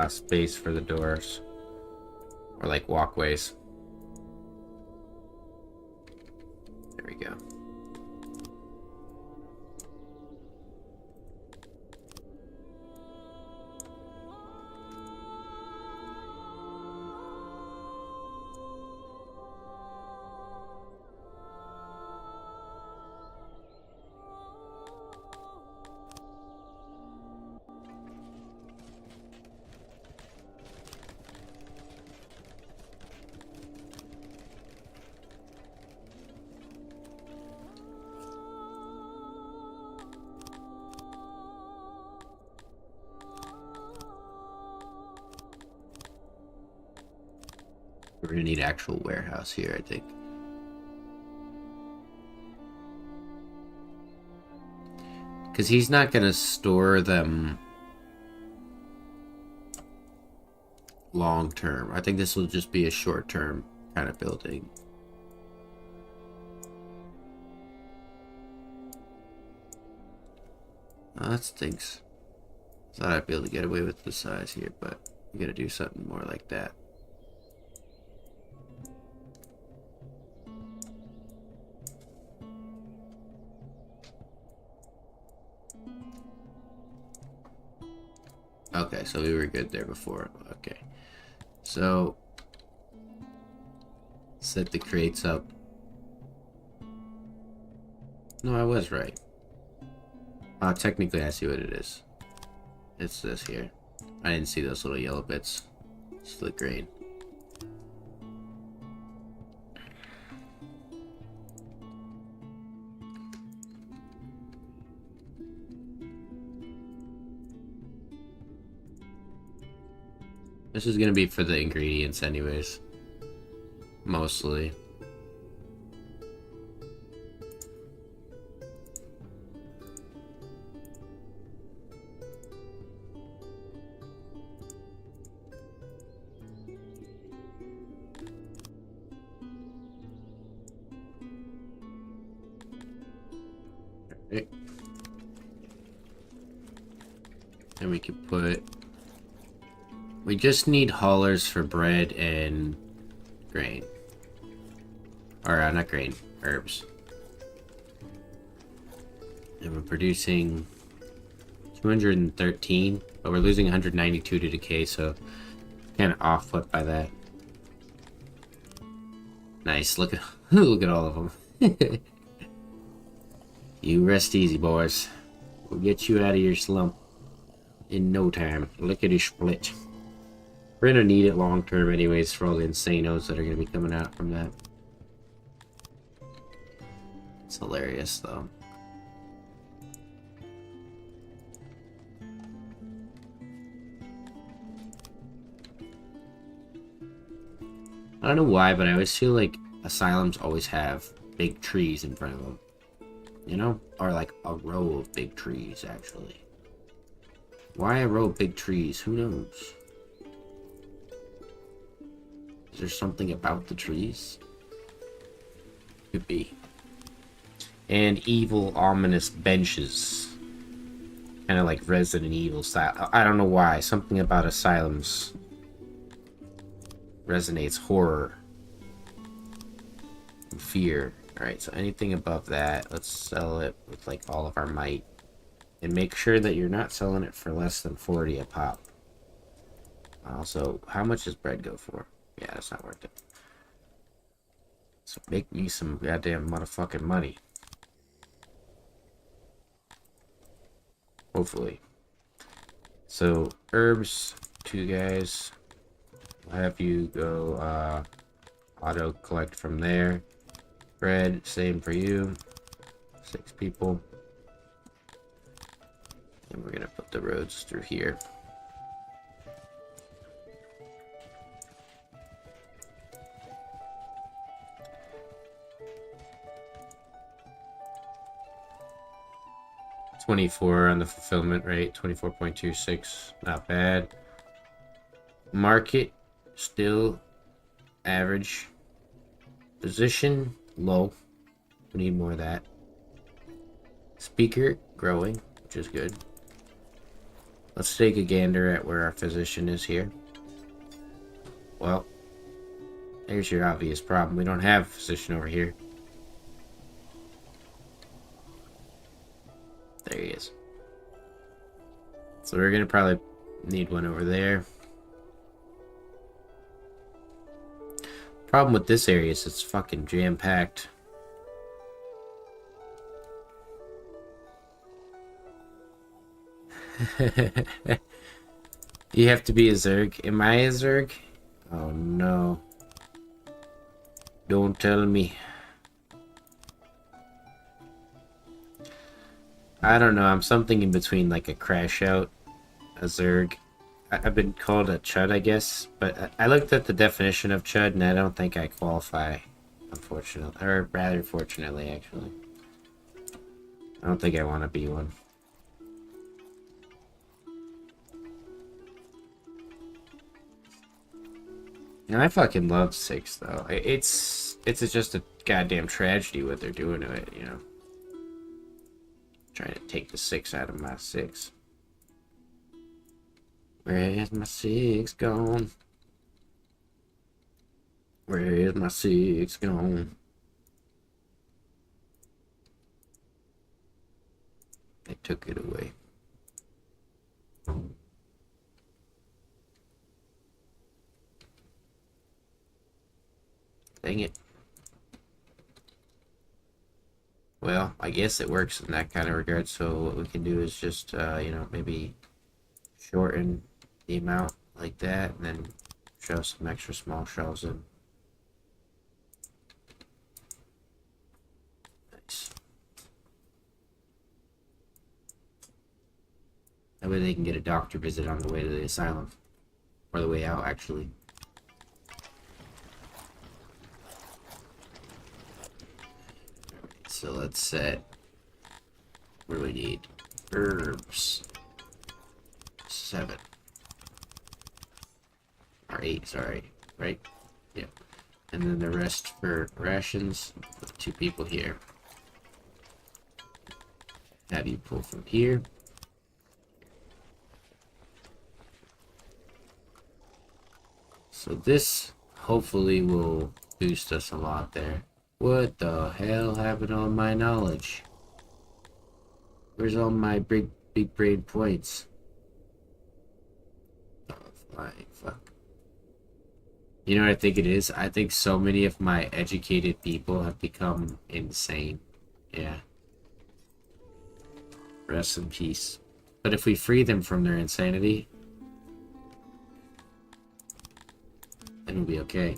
space for the doors. Or like walkways. There we go. We're gonna need actual warehouse here, I think. Because he's not gonna store them long term. I think this will just be a short term kind of building. Oh, that stinks. Thought I'd be able to get away with the size here, but we gotta do something more like that. Okay, so we were good there before. Okay. So set the crates up. No, I was right. Technically I see what it is. It's this here. I didn't see those little yellow bits. It's the grain. This is gonna be for the ingredients anyways. Mostly. Okay. And we can put... We just need haulers for bread and grain. Or, not grain, herbs. And we're producing 213, but we're losing 192 to decay, so kind of off put by that. Nice, look at look at all of them. You rest easy, boys. We'll get you out of your slump in no time. Lickety split. We're gonna need it long term anyways for all the insanos that are gonna be coming out from that. It's hilarious though. I don't know why, but I always feel like asylums always have big trees in front of them. You know? Or like a row of big trees, actually. Why a row of big trees? Who knows? Is there something about the trees? Could be. And evil, ominous benches. Kind of like Resident Evil style. I don't know why. Something about asylums resonates. Horror. And fear. Alright, so anything above that, let's sell it with like all of our might. And make sure that you're not selling it for less than 40 a pop. Also, how much does bread go for? Yeah, that's not worth it. So make me some goddamn motherfucking money. Hopefully. So, herbs, 2 guys. I'll have you go auto collect from there. Bread, same for you. 6 people. And we're gonna put the roads through here. $24 on the fulfillment rate, 24.26, not bad. Market, still average. Position, low. We need more of that. Speaker, growing, which is good. Let's take a gander at where our physician is here. Well, there's your obvious problem. We don't have a physician over here. There he is. So we're gonna probably need one over there. Problem with this area is it's fucking jam-packed. You have to be a Zerg. Am I a Zerg? Oh no. Don't tell me. I don't know, I'm something in between like a crash out, a Zerg. I've been called a chud, I guess, but I looked at the definition of chud, and I don't think I qualify, unfortunately, or rather, fortunately, actually. I don't think I want to be one. And I fucking love 6, though. It's just a goddamn tragedy what they're doing to it, you know. Trying to take the 6 out of my 6. Where's my 6 gone? Where's my 6 gone? They took it away. Dang it. Well, I guess it works in that kind of regard, so what we can do is just, you know, maybe shorten the amount like that, and then shove some extra small shelves in. Nice. That way they can get a doctor visit on the way to the asylum. Or the way out, actually. So let's set, what do we need? Herbs. 7. Or 8, sorry. Right? Yeah. And then the rest for rations. Put 2 people here. Have you pull from here. So this hopefully will boost us a lot there. What the hell happened on my knowledge? Where's all my big brain points? Oh, flying fuck. You know what I think it is? I think so many of my educated people have become insane. Yeah. Rest in peace. But if we free them from their insanity, then we'll be okay.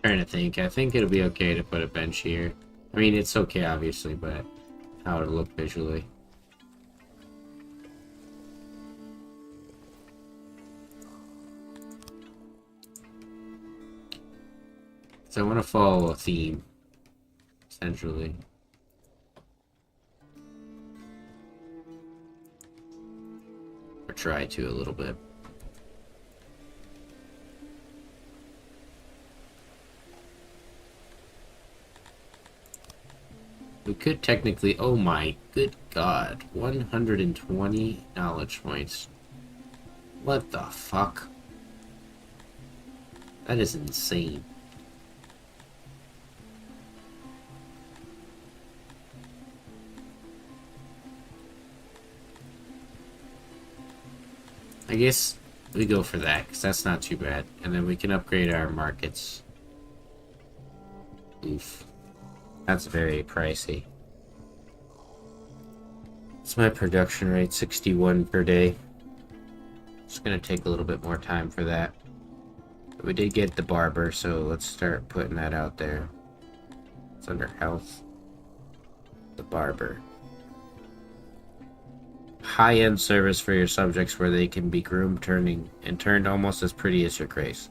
Trying to think. I think it'll be okay to put a bench here. I mean, it's okay, obviously, but how it'll look visually. So I want to follow a theme, essentially. Or try to a little bit. We could technically, oh my good god, 120 knowledge points. What the fuck? That is insane. I guess we go for that, because that's not too bad. And then we can upgrade our markets. Oof. That's very pricey. It's my production rate, 61 per day. It's gonna take a little bit more time for that. But we did get the barber, so let's start putting that out there. It's under health. The barber. High-end service for your subjects where they can be groomed, turned almost as pretty as your grace.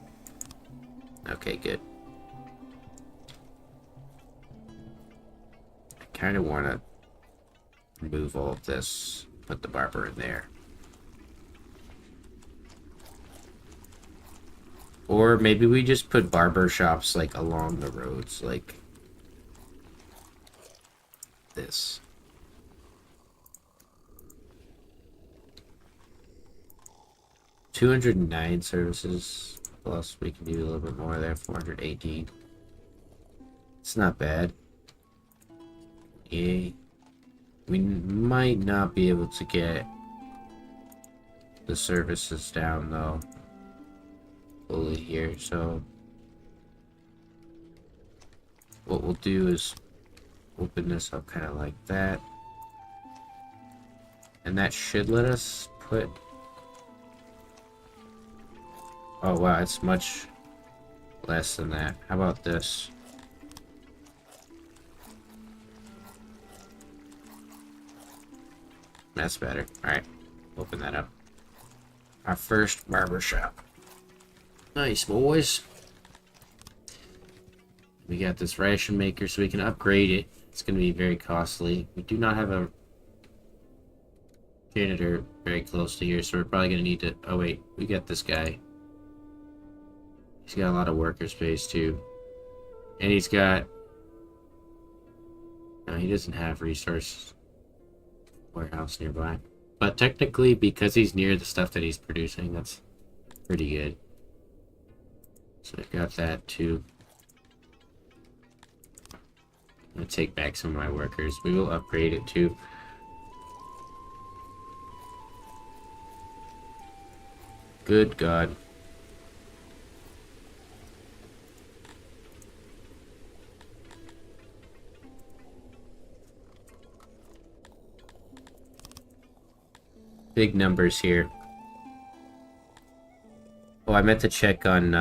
Okay, good. I kind of want to remove all of this, put the barber in there. Or maybe we just put barber shops like along the roads, like this. $209 services, plus we can do a little bit more there, 418. It's not bad. Yeah. We might not be able to get the services down though fully here, so what we'll do is open this up kind of like that, and that should let us put, oh wow, it's much less than that. How about this? That's better. Alright, open that up. Our first barber shop. Nice, boys. We got this ration maker so we can upgrade it. It's going to be very costly. We do not have a janitor very close to here, so we're probably going to need to... Oh wait, we got this guy. He's got a lot of worker space too. And he's got... No, he doesn't have resource warehouse nearby. But technically, because he's near the stuff that he's producing, that's pretty good. So I've got that too. I'm gonna take back some of my workers. We will upgrade it too. Good God. Big numbers here. Oh, I meant to check on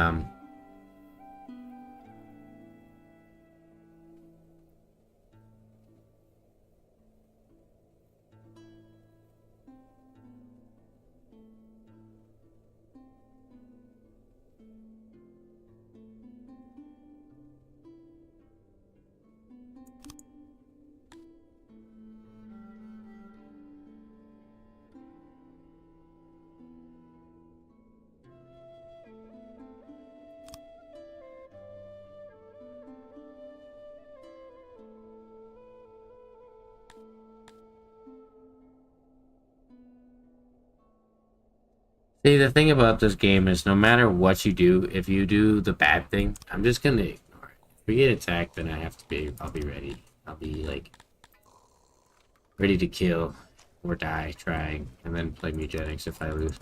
See, the thing about this game is no matter what you do, if you do the bad thing, I'm just gonna ignore it. If we get attacked, then I'll be ready. I'll be like ready to kill or die trying, and then play Mugenics if I lose.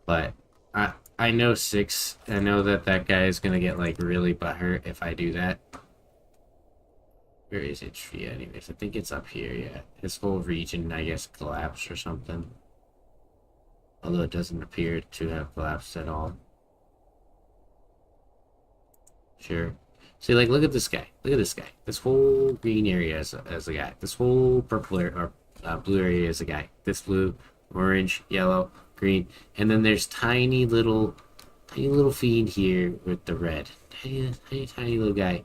But I know 6. I know that guy is gonna get like really butthurt if I do that. Where is it? Anyways, I think it's up here. Yeah, his whole region, I guess, collapsed or something. Although it doesn't appear to have collapsed at all. Sure. See, like, look at this guy. Look at this guy. This whole green area is a guy. This whole purple area, or blue area is a guy. This blue, orange, yellow, green. And then there's tiny little fiend here with the red. Tiny little guy.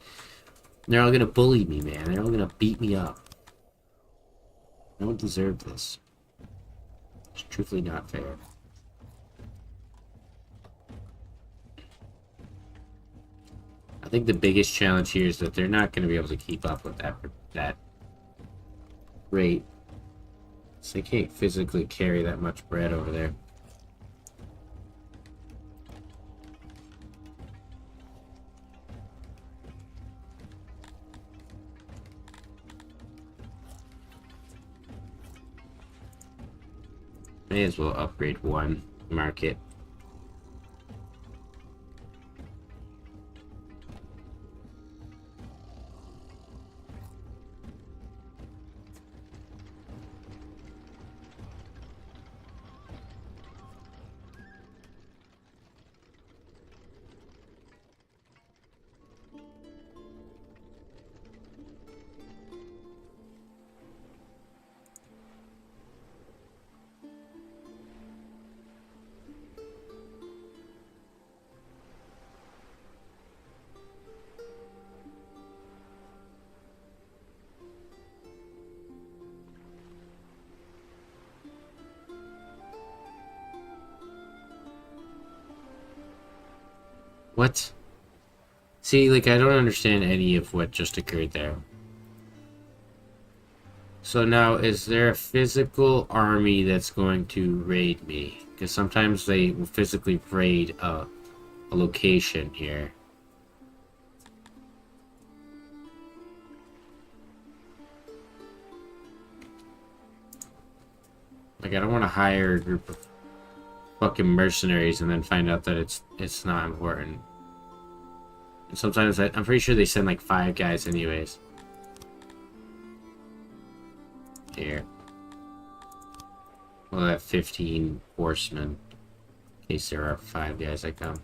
And they're all gonna bully me, man. They're all gonna beat me up. I don't deserve this. It's truthfully not fair. I think the biggest challenge here is that they're not going to be able to keep up with that rate. So they can't physically carry that much bread over there. May as well upgrade one market. What? See, like, I don't understand any of what just occurred there. So now, is there a physical army that's going to raid me? Because sometimes they will physically raid a location here. Like, I don't want to hire a group of fucking mercenaries and then find out that it's not important. And sometimes I'm pretty sure they send like 5 guys anyways. Here. We'll have 15 horsemen in case there are 5 guys that come.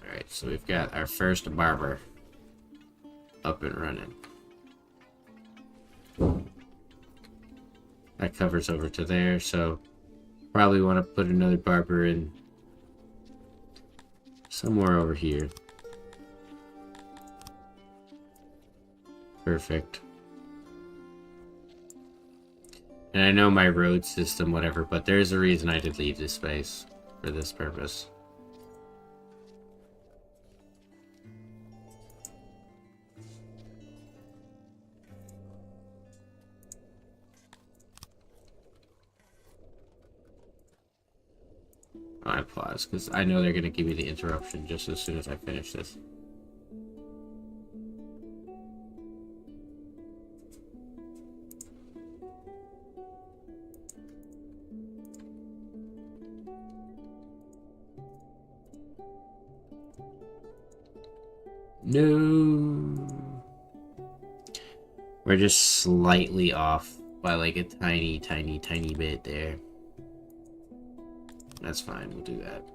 Alright, so we've got our first barber up and running. That covers over to there, so probably want to put another barber in somewhere over here. Perfect. And I know my road system, whatever, but there's a reason I did leave this space for this purpose. I pause, because I know they're going to give me the interruption just as soon as I finish this. No. We're just slightly off by like a tiny bit there. That's fine, we'll do that.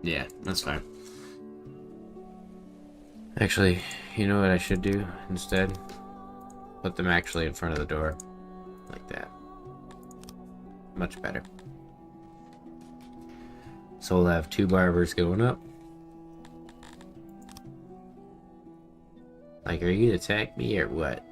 Yeah, that's fine. Actually, you know what I should do instead? Put them actually in front of the door. Like that. Much better. So we'll have 2 barbers going up. Like, are you gonna attack me or what?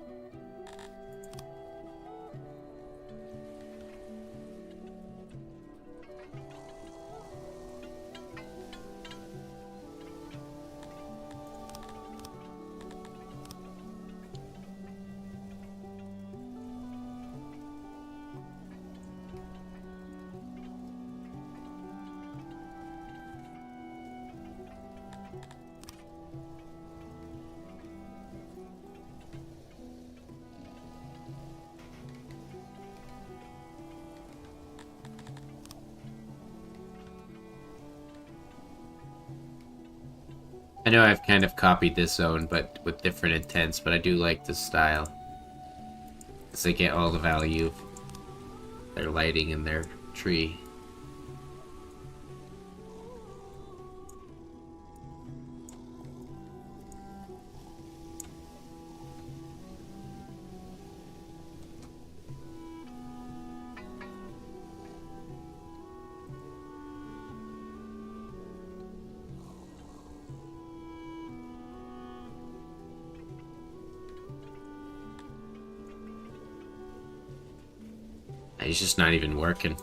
I know I've kind of copied this zone, but with different intents, but I do like this style. Because they get all the value of their lighting and their tree. He's just not even working.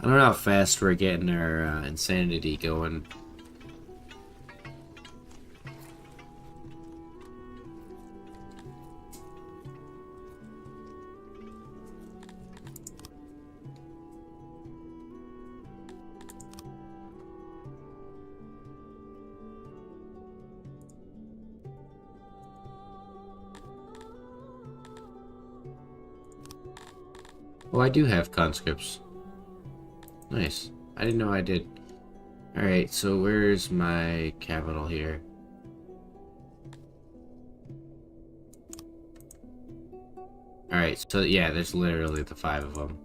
I don't know how fast we're getting our insanity going. Oh, I do have conscripts. Nice. I didn't know I did. Alright, so where's my capital here? Alright, so yeah, there's literally the 5 of them.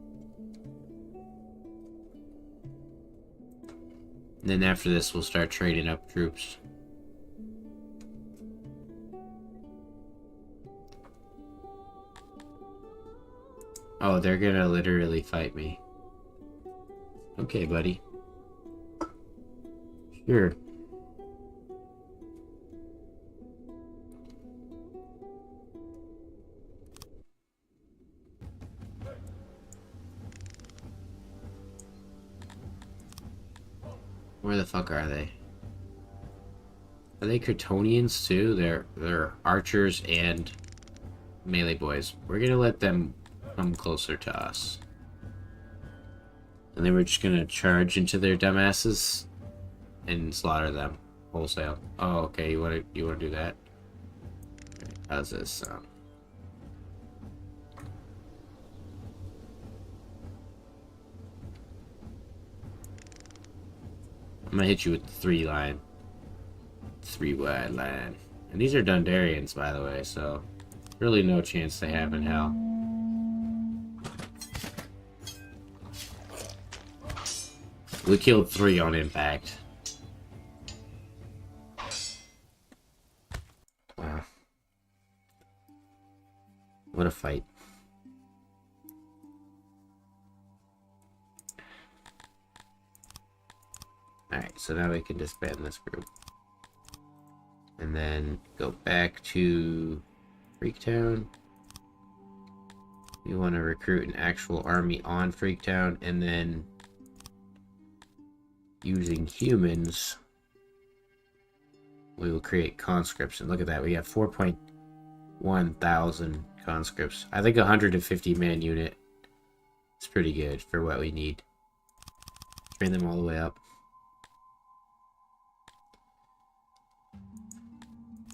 And then after this, we'll start trading up troops. Oh, they're gonna literally fight me. Okay, buddy. Sure. Where the fuck are they? Are they Kryptonians too? They're archers and melee boys. We're gonna let them come closer to us. And then we're just gonna charge into their dumbasses and slaughter them wholesale. Oh, okay. You wanna do that? How's this sound? I'm gonna hit you with the 3 wide line. And these are Dundarians, by the way, so really no chance they have in hell. We killed 3 on impact. Wow. What a fight. Alright, so now we can disband this group. And then go back to Freaktown. We want to recruit an actual army on Freaktown, and then using humans, we will create conscripts. And look at that, we got 4.1 thousand conscripts. I think 150 man unit is pretty good for what we need. Train them all the way up.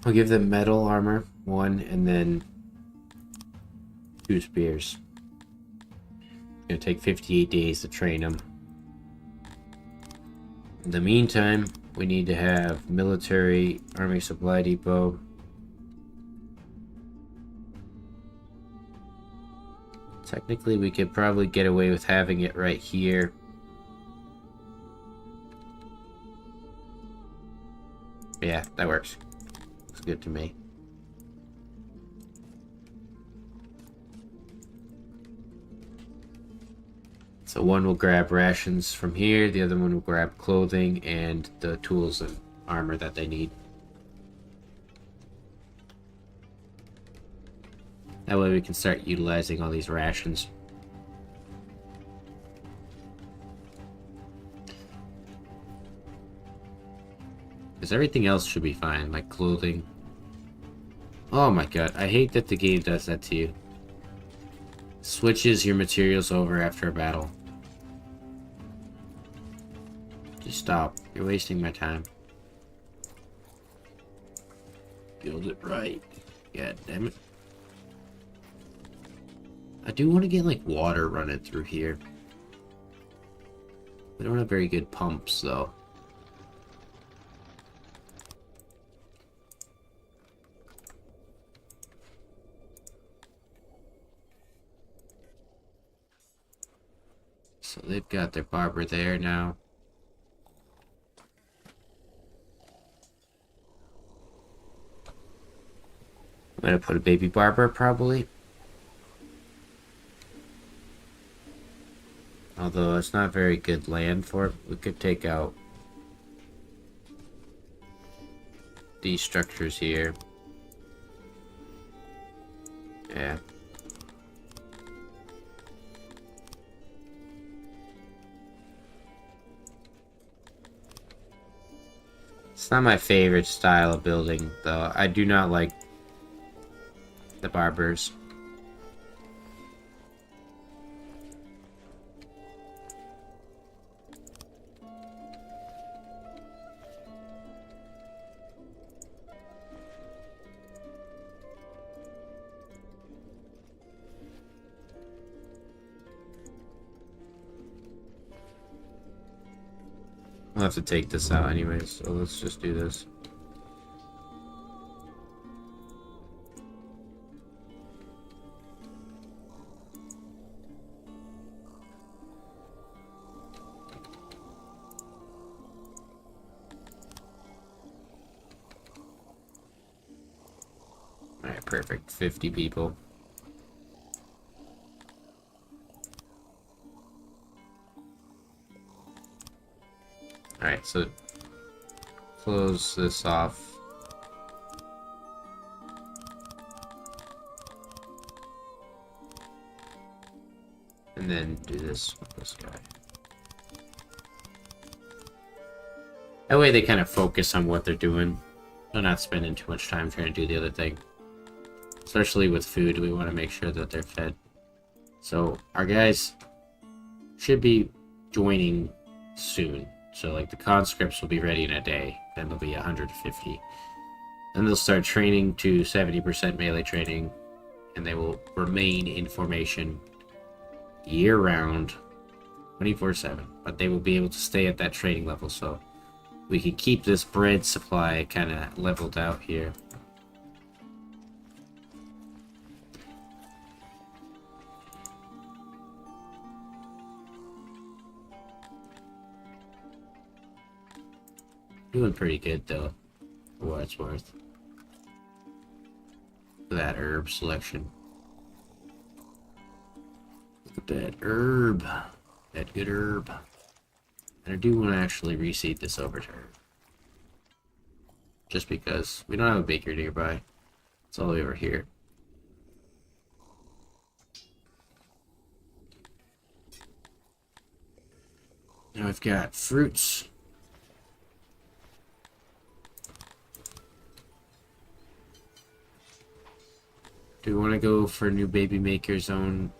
I'll give them metal armor, 1, and then 2 spears. It's gonna take 58 days to train them. In the meantime, we need to have military army supply depot. Technically, we could probably get away with having it right here. Yeah, that works. Looks good to me. So one will grab rations from here, the other one will grab clothing and the tools and armor that they need. That way we can start utilizing all these rations. Because everything else should be fine, like clothing. Oh my god, I hate that the game does that to you. Switches your materials over after a battle. Just stop. You're wasting my time. Build it right. God damn it. I do want to get like water running through here. We don't have very good pumps though. So they've got their barber there now. I'm gonna put a baby barber probably. Although it's not very good land for it, we could take out these structures here. Yeah. It's not my favorite style of building, though. I do not like the barbers. I'll have to take this out anyways, so let's just do this. Alright, perfect. 50 people. Alright, so close this off. And then do this with this guy. That way they kind of focus on what they're doing. So not spending too much time trying to do the other thing. Especially with food, we want to make sure that they're fed. So our guys should be joining soon. So like the conscripts will be ready in a day. Then they'll be 150. Then they'll start training to 70% melee training. And they will remain in formation year-round, 24/7. But they will be able to stay at that training level. So we can keep this bread supply kind of leveled out here. Doing pretty good though, for what it's worth. That herb selection. Look at that herb. That good herb. And I do want to actually reseed this over to her. Just because we don't have a baker nearby. It's all the way over here. Now I've got fruits. Do we want to go for a new baby maker zone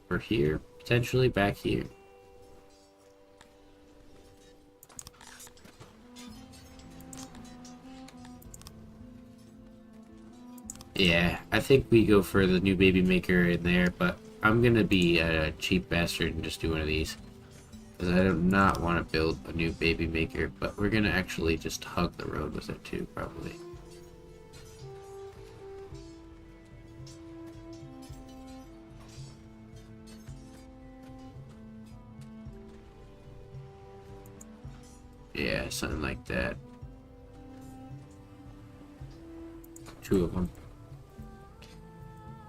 for here? Potentially back here. Yeah, I think we go for the new baby maker in there, but I'm gonna be a cheap bastard and just do one of these. Because I do not want to build a new baby maker, but we're gonna actually just hug the road with it too, probably. Yeah, something like that. 2 of them.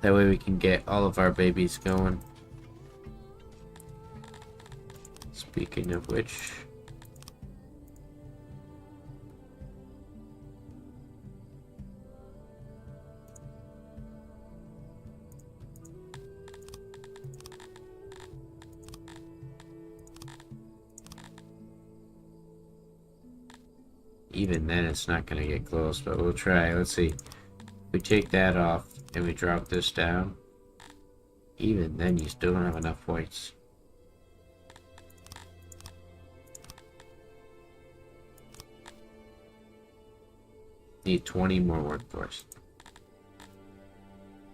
That way we can get all of our babies going. Speaking of which... Even then it's not going to get close, but we'll try. Let's see. If we take that off and we drop this down, even then you still don't have enough points. Need 20 more workforce.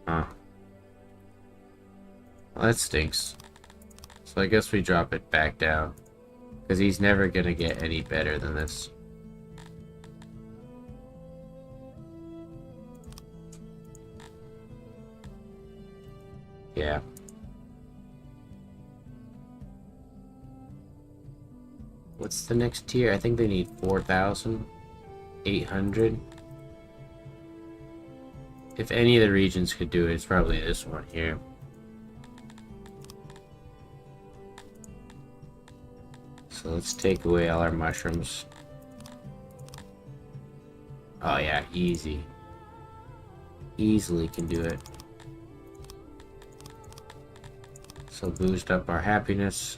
Huh. Well, that stinks. So I guess we drop it back down. Because he's never going to get any better than this. Yeah. What's the next tier? I think they need 4,800. If any of the regions could do it, it's probably this one here. So let's take away all our mushrooms. Oh yeah, easy. Easily can do it. So boost up our happiness.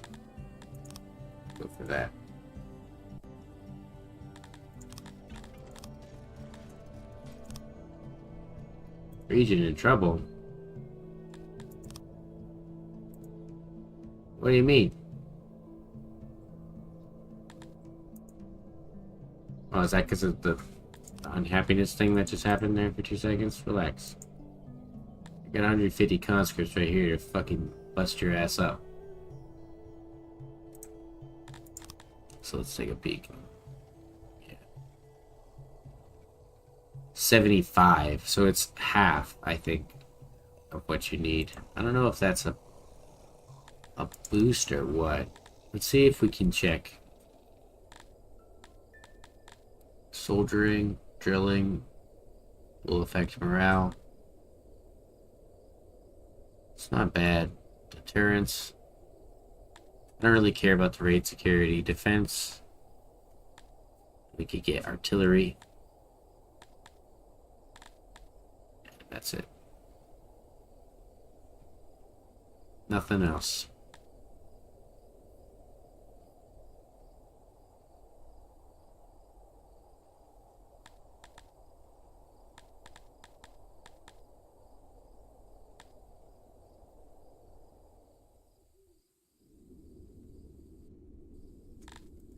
Go for that. Region in trouble? What do you mean? Oh, is that because of the unhappiness thing that just happened there for 2 seconds? Relax. I got 150 conscripts right here to fucking bust your ass up. So let's take a peek. Yeah. 75, so it's half, I think, of what you need. I don't know if that's a boost or what. Let's see if we can check. Soldiering, drilling will affect morale. It's not bad. Deterrence. I don't really care about the raid security. Defense. We could get artillery. That's it. Nothing else.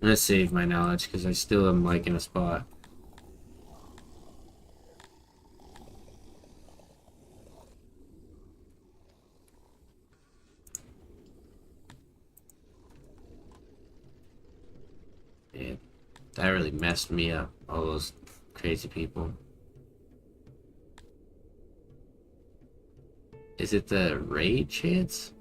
I'm gonna save my knowledge because I still am like in a spot. Yeah, that really messed me up. All those crazy people. Is it the raid chance?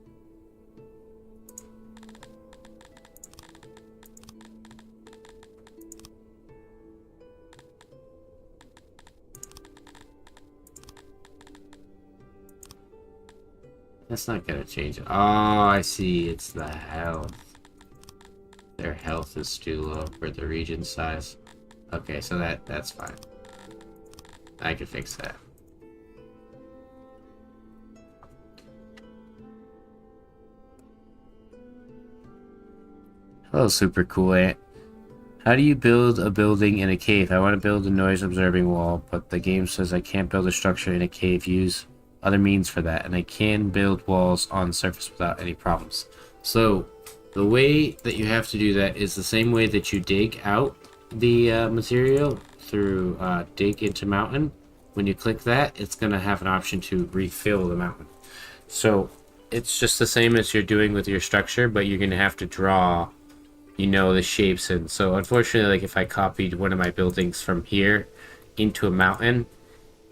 That's not gonna change it. Oh, I see. It's the health. Their health is too low for the region size. Okay, so that's fine. I can fix that. Hello, super cool ant. How do you build a building in a cave? I want to build a noise-absorbing wall, but the game says I can't build a structure in a cave. Use other means for that, and I can build walls on the surface without any problems. So, the way that you have to do that is the same way that you dig out the material through dig into mountain. When you click that, it's going to have an option to refill the mountain. So, it's just the same as you're doing with your structure, but you're going to have to draw the shapes. And so unfortunately, like if I copied one of my buildings from here into a mountain,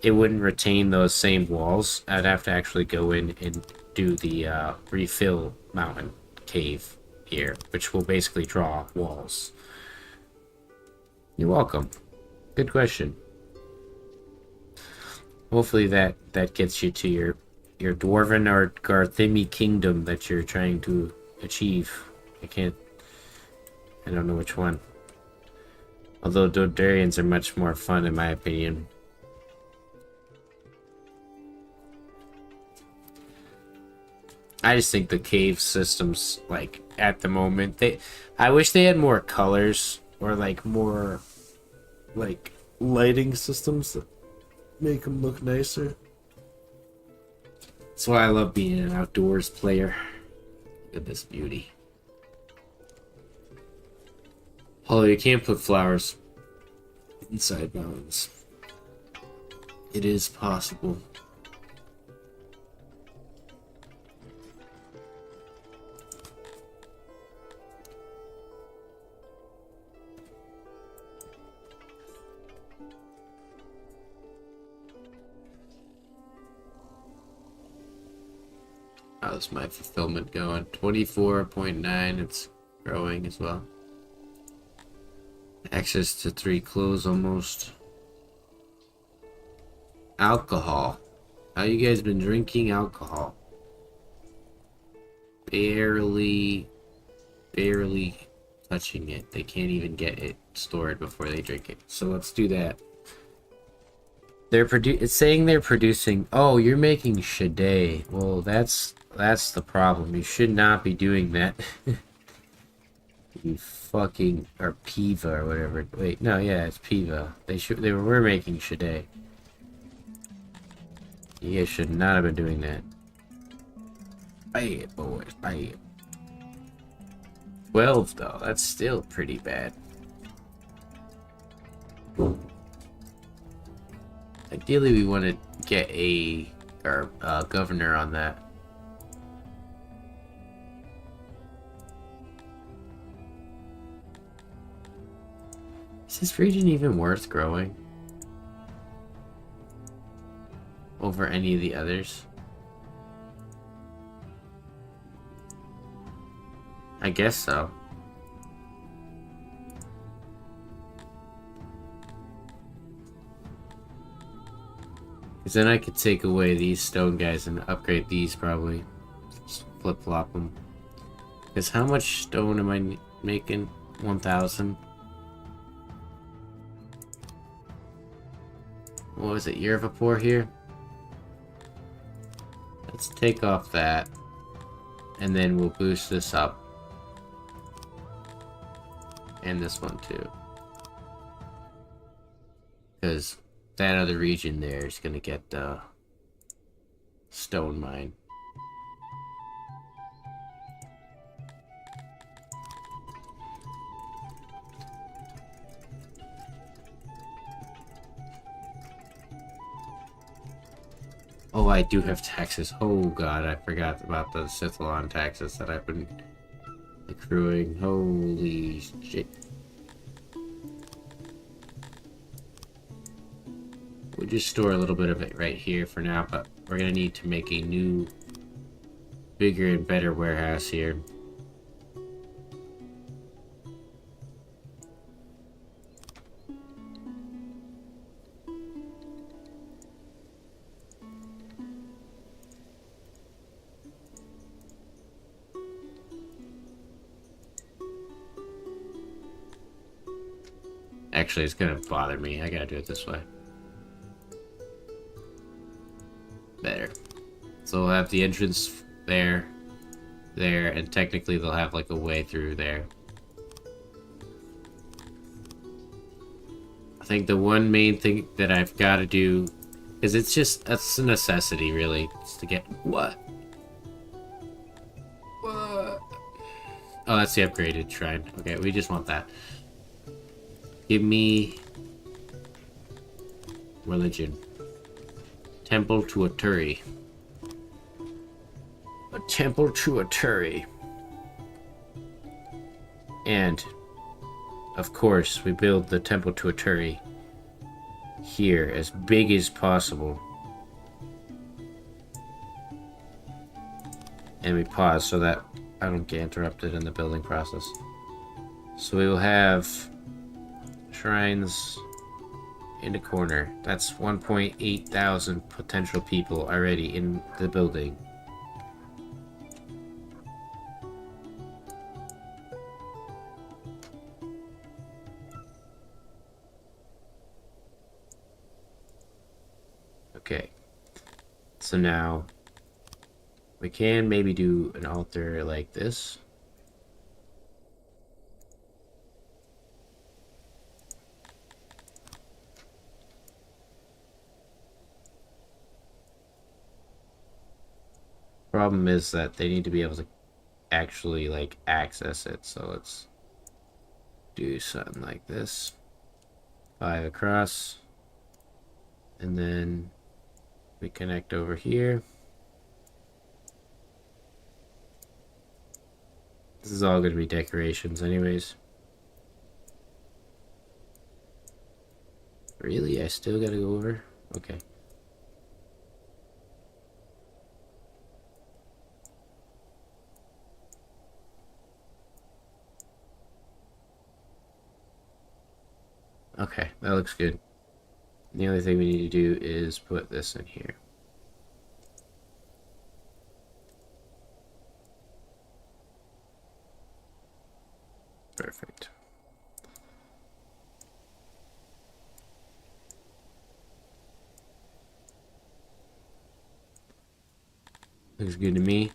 it wouldn't retain those same walls. I'd have to actually go in and do the refill mountain cave here, which will basically draw walls. You're welcome. Good question. Hopefully that gets you to your dwarven or Garthimi kingdom that you're trying to achieve. I don't know which one. Although Dodarians are much more fun in my opinion. I just think the cave systems, like, at the moment, I wish they had more colors or like more like lighting systems that make them look nicer. That's why I love being an outdoors player. Look at this beauty. Although you can't put flowers inside mountains. It is possible. How's my fulfillment going? 24.9. It's growing as well. Access to 3 clothes almost. Alcohol. How you guys been drinking alcohol? Barely touching it. They can't even get it stored before they drink it. So let's do that. It's saying they're producing. Oh, you're making Shade. Well, that's the problem. You should not be doing that. You fucking, or Piva or whatever. Wait, no, yeah, it's Piva. They were making Shade. You guys should not have been doing that. Buy it, boys, buy it. 12 though, that's still pretty bad. Ideally, we want to get a governor on that. Is this region even worth growing over any of the others? I guess so. Because then I could take away these stone guys and upgrade these probably. Just flip-flop them. Because how much stone am I making? 1,000. What was it? Year of Vapor here? Let's take off that. And then we'll boost this up. And this one too. Because that other region there is going to get the stone mine. Oh, I do have taxes. Oh god, I forgot about the Sithalon taxes that I've been accruing. Holy shit. We'll just store a little bit of it right here for now, but we're gonna need to make a new, bigger and better warehouse here. Actually, it's gonna bother me. I gotta do it this way. Better. So we'll have the entrance there, and technically they'll have like a way through there. I think the one main thing that I've got to do is it's a necessity really, just to get what? Oh, that's the upgraded shrine. Okay, we just want that. Give me religion. Temple to a Turi. A temple to a Turi. And, of course, we build the temple to a Turi here as big as possible. And we pause so that I don't get interrupted in the building process. So we will have shrines in the corner. That's 1.8 thousand potential people already in the building. Okay. So now we can maybe do an altar like this. Problem is that they need to be able to actually like access it, so let's do something like this. 5 across, and then we connect over here. This is all going to be decorations anyways. Really? I still gotta go over? Okay. Okay, that looks good. The only thing we need to do is put this in here. Perfect. Looks good to me.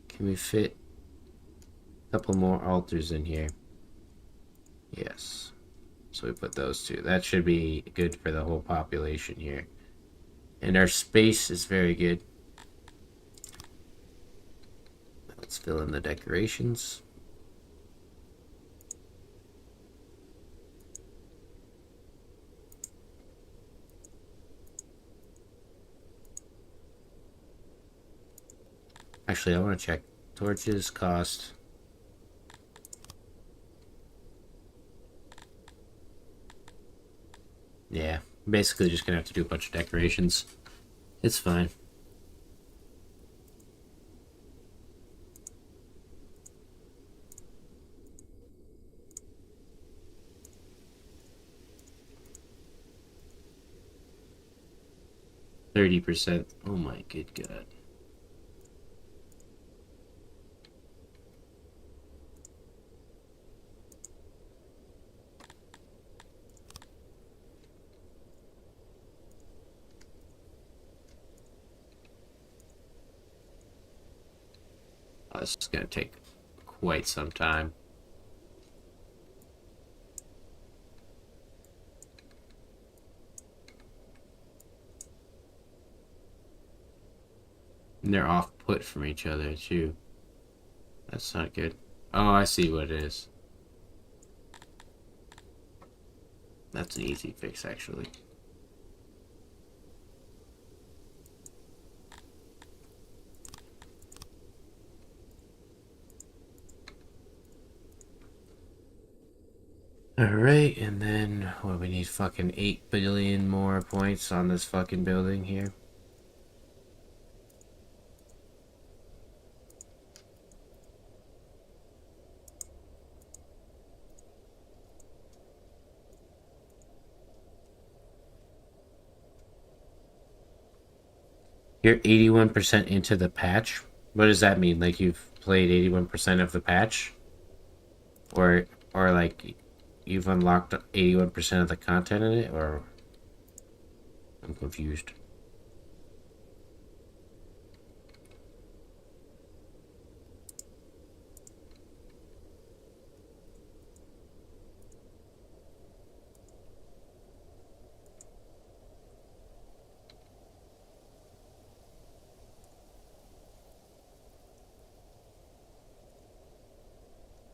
Can we fit a couple more altars in here? Yes. So we put those two. That should be good for the whole population here. And our space is very good. Let's fill in the decorations. Actually, I want to check torches cost. Yeah, basically just gonna have to do a bunch of decorations. It's fine. %. Oh my good god. Oh, this is gonna take quite some time. And they're off put from each other too. That's not good. Oh, I see what it is. That's an easy fix, actually. Alright, and then, what, we need fucking 8 billion more points on this fucking building here. You're 81% into the patch? What does that mean? Like, you've played 81% of the patch? Or like, you've unlocked 81% of the content in it? Or... I'm confused.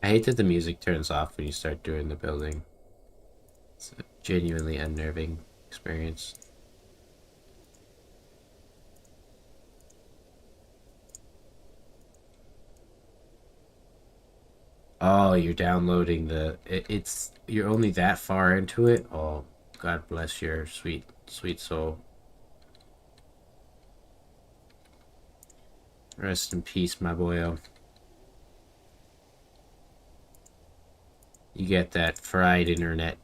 I hate that the music turns off when you start doing the building. It's a genuinely unnerving experience. Oh, you're downloading the... It's... You're only that far into it? Oh, God bless your sweet, sweet soul. Rest in peace, my boyo. You get that fried internet.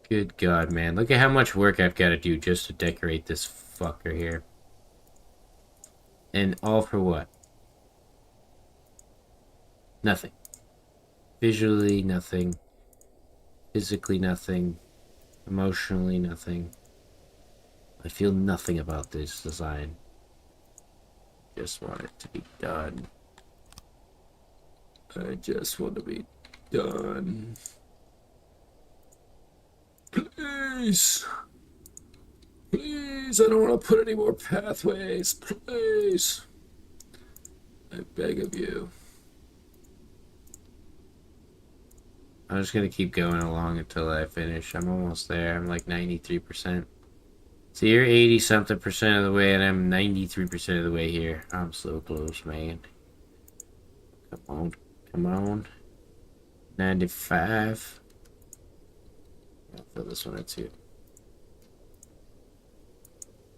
Good God, man. Look at how much work I've got to do just to decorate this fucker here. And all for what? Nothing. Visually, nothing. Physically, nothing. Emotionally, nothing. I feel nothing about this design. Just want it to be done. I just want to be done. Please. Please, I don't want to put any more pathways. Please. I beg of you. I'm just gonna keep going along until I finish. I'm almost there. I'm like 93%. So you're 80-something% of the way, and I'm 93% of the way here. I'm so close, man. Come on. Come on. 95. I'll fill this one out too.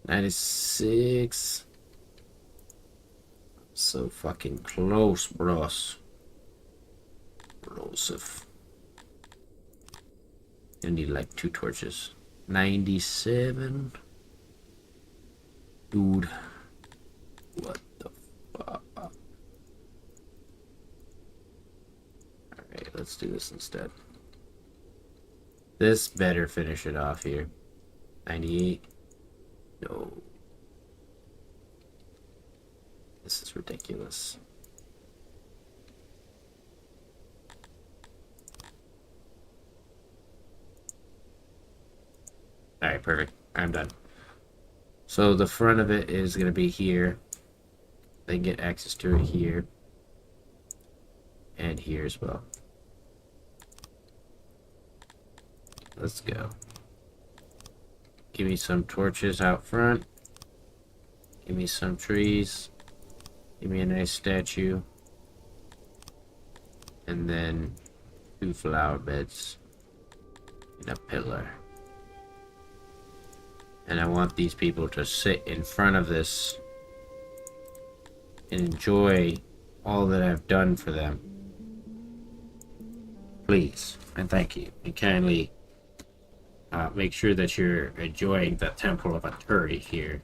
96. So fucking close, bros. Explosive. I need like 2 torches. 97. Dude. What the fuck? Alright, let's do this instead. This better finish it off here. 98. No. This is ridiculous. Alright, perfect. I'm done. So the front of it is going to be here. They can get access to it here. And here as well. Let's go. Give me some torches out front. Give me some trees. Give me a nice statue. And then 2 flower beds. And a pillar. And I want these people to sit in front of this and enjoy all that I've done for them. Please, and thank you. And kindly make sure that you're enjoying the Temple of Aturi here.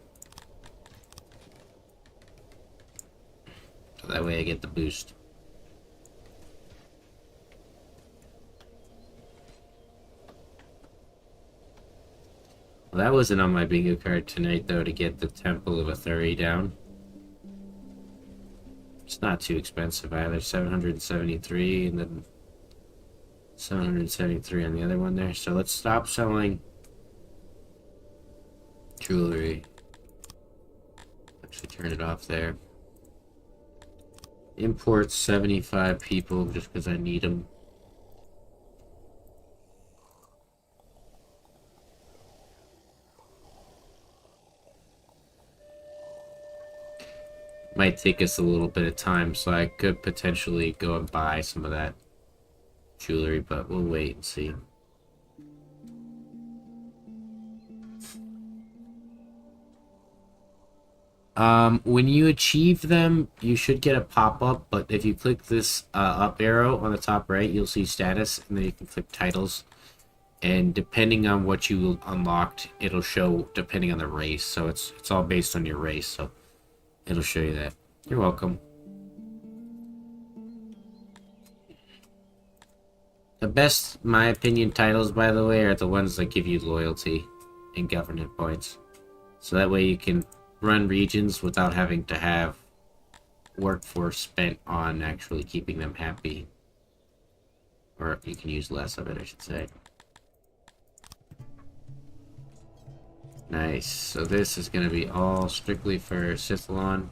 So that way I get the boost. Well, that wasn't on my bingo card tonight, though, to get the Temple of Aturi down. It's not too expensive either. 773 and then 773 on the other one there. So let's stop selling jewelry. Actually turn it off there. Import 75 people just because I need them. Might take us a little bit of time, so I could potentially go and buy some of that jewelry, but we'll wait and see. When you achieve them, you should get a pop-up, but if you click this up arrow on the top right, you'll see status, and then you can click titles. And depending on what you unlocked, it'll show depending on the race. So it's all based on your race, so it'll show you that. You're welcome. The best, my opinion, titles, by the way, are the ones that give you loyalty and government points. So that way you can run regions without having to have workforce spent on actually keeping them happy. Or you can use less of it, I should say. Nice. So this is going to be all strictly for Sithalon.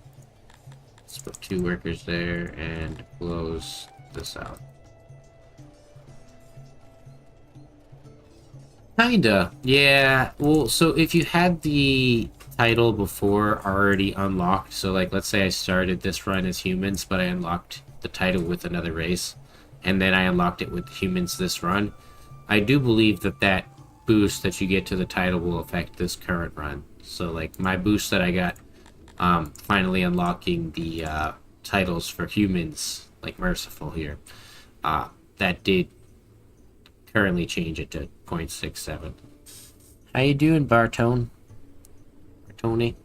Let's put 2 workers there and close this out. Kinda. Yeah. Well, so if you had the title before already unlocked, so like let's say I started this run as humans, but I unlocked the title with another race, and then I unlocked it with humans this run, I do believe that that boost that you get to the title will affect this current run. So like my boost that I got finally unlocking the titles for humans, like Merciful here, that did currently change it to 0.67. How you doing, Bartone? Bartone?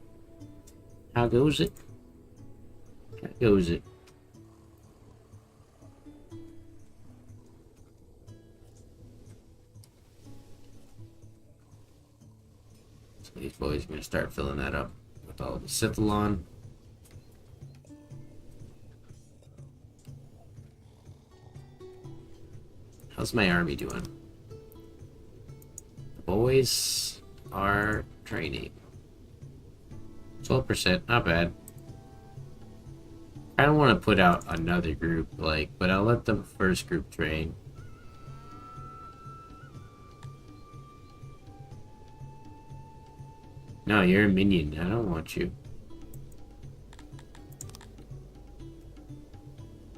How goes it? How goes it? So these boys are going to start filling that up with all the Sithalon. How's my army doing? The boys are training. 12%, not bad. I don't want to put out another group, but I'll let the first group train. No, you're a minion. I don't want you.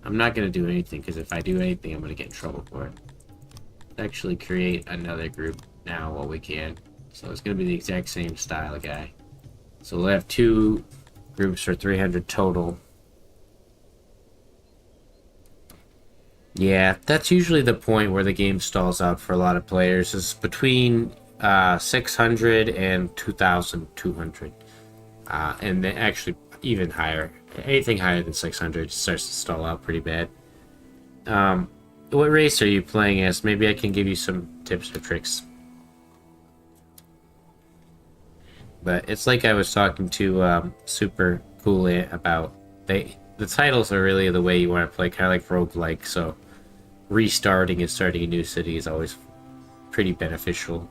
I'm not going to do anything, because if I do anything, I'm going to get in trouble for it. Let's actually create another group now while we can. So it's going to be the exact same style guy. So we'll have 2 groups for 300 total. Yeah, that's usually the point where the game stalls out for a lot of players. Is between 600 and 2,200. And then actually even higher. Anything higher than 600 starts to stall out pretty bad. What race are you playing as? Maybe I can give you some tips or tricks. But it's like I was talking to Super Cool about. The titles are really the way you want to play, kind of like roguelike. So restarting and starting a new city is always pretty beneficial,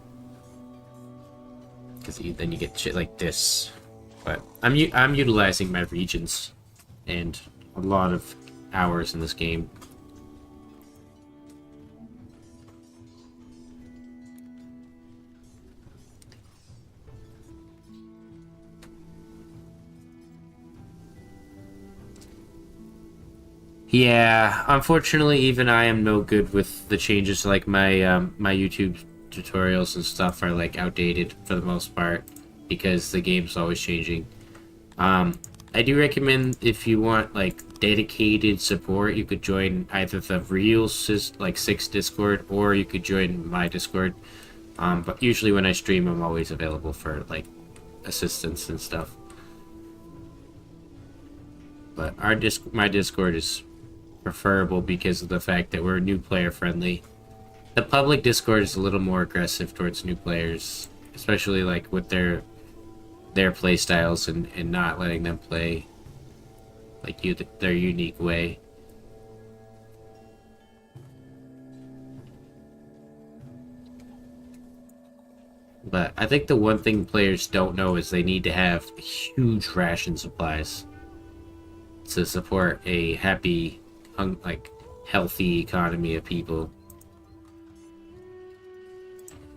because then you get shit like this. But I'm utilizing my regions and a lot of hours in this game. Yeah, unfortunately, even I am no good with the changes. Like my YouTube tutorials and stuff are like outdated for the most part, because the game's always changing. I do recommend, if you want like dedicated support, you could join either the real 6 Discord, or you could join my Discord. But usually when I stream, I'm always available for like assistance and stuff. But my Discord is preferable because of the fact that we're new player friendly. The public Discord is a little more aggressive towards new players, especially like with their play styles and not letting them play like their unique way. But I think the one thing players don't know is they need to have huge ration supplies to support a happy, healthy economy of people.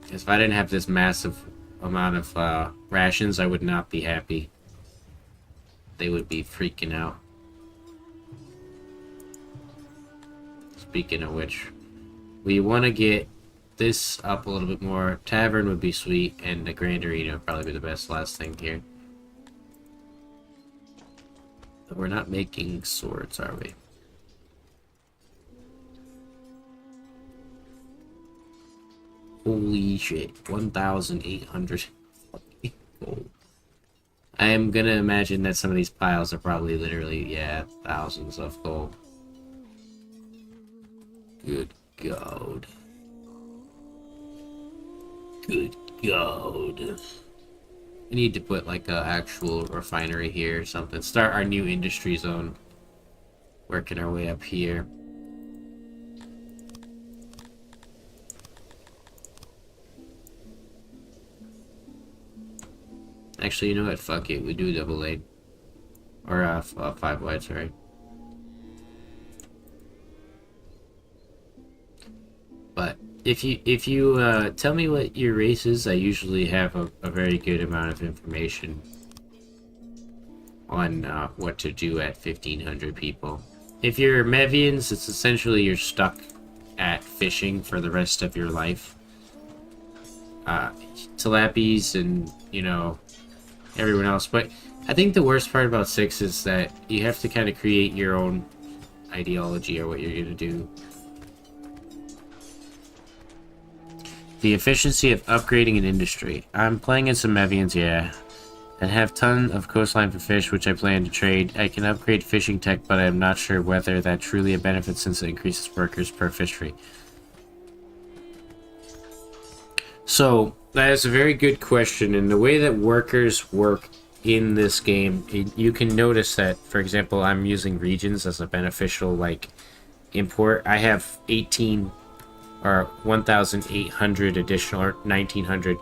Because if I didn't have this massive amount of rations, I would not be happy. they would be freaking out. Speaking of which, we want to get this up a little bit more. Tavern would be sweet, and the Grand Arena would probably be the best last thing here. But we're not making swords, are we? Holy shit, 1,800 gold. I am gonna imagine that some of these piles are probably literally, yeah, thousands of gold. Good God. Good God. We need to put like a actual refinery here or something. Start our new industry zone. Working our way up here. Actually, you know what? Fuck it. We do double lane. Or 5 wide, sorry. But if you tell me what your race is, I usually have a very good amount of information on what to do at 1,500 people. If you're Mevians, it's essentially you're stuck at fishing for the rest of your life. Tilapis and, you know, everyone else. But I think the worst part about 6 is that you have to kind of create your own ideology or what you're going to do. The efficiency of upgrading an industry. I'm playing in some Mevians, yeah. And have ton of coastline for fish, which I plan to trade. I can upgrade fishing tech, but I'm not sure whether that truly a benefit since it increases workers per fishery. So, that is a very good question, and the way that workers work in this game, you can notice that, for example, I'm using regions as a beneficial, like, import. I have 18 or 1,800 additional, or 1,900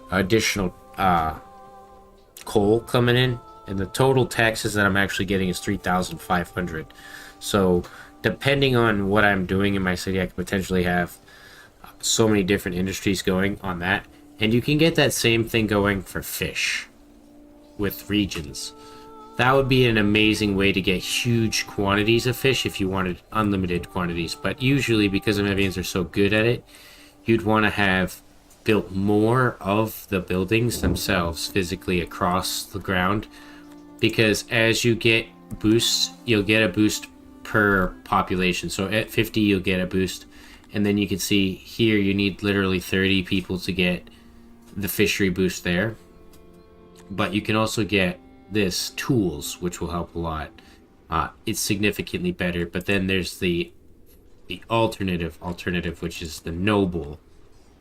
additional coal coming in, and the total taxes that I'm actually getting is 3,500. So, depending on what I'm doing in my city, I could potentially have so many different industries going on that. And you can get that same thing going for fish with regions. That would be an amazing way to get huge quantities of fish if you wanted unlimited quantities. But usually, because the Mevians are so good at it, you'd want to have built more of the buildings themselves physically across the ground. Because as you get boosts, you'll get a boost per population. So at 50, you'll get a boost. And then you can see here, you need literally 30 people to get the fishery boost there. But you can also get this tools, which will help a lot. It's significantly better. But then there's the alternative, which is the noble.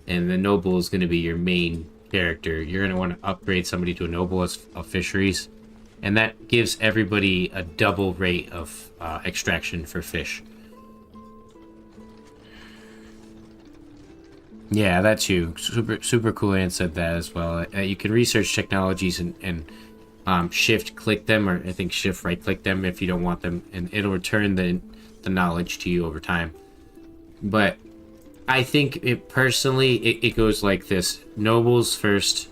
And the noble is going to be your main character. You're going to want to upgrade somebody to a noble of fisheries. And that gives everybody a double rate of extraction for fish. Yeah, that's you. Super cool and said that as well. You can research technologies and shift click them, or I think shift right click them if you don't want them, and it'll return the knowledge to you over time. But I think it goes like this: nobles first,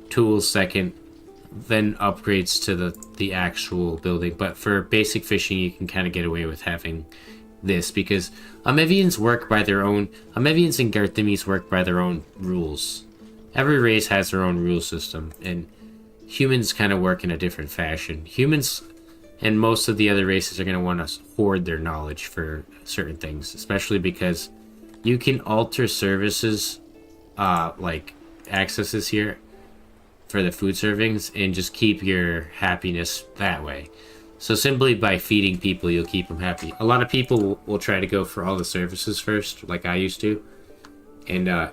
tools second, then upgrades to the actual building. But for basic fishing, you can kind of get away with having this because Mevians and Garthimes work by their own rules. Every race has their own rule system, and humans kind of work in a different fashion. Humans and most of the other races are going to want to hoard their knowledge for certain things, especially because you can alter services, like accesses here for the food servings, and just keep your happiness that way. So simply by feeding people, you'll keep them happy. A lot of people will try to go for all the services first, like I used to. And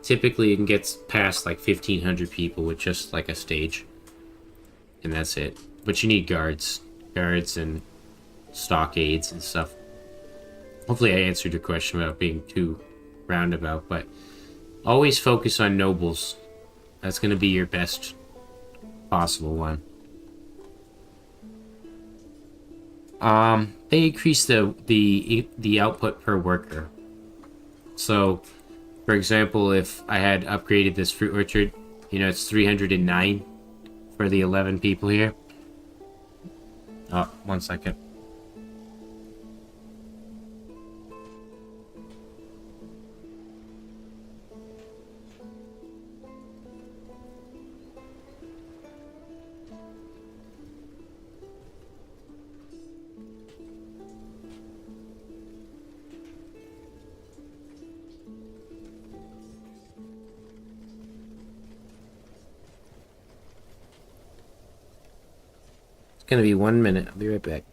typically it can get past like 1,500 people with just like a stage. And that's it. But you need guards and stockades and stuff. Hopefully I answered your question without being too roundabout, but always focus on nobles. That's going to be your best possible one. They increase the output per worker. So, for example, if I had upgraded this fruit orchard, it's 309 for the 11 people here. Oh, 1 second. It's gonna be 1 minute. I'll be right back.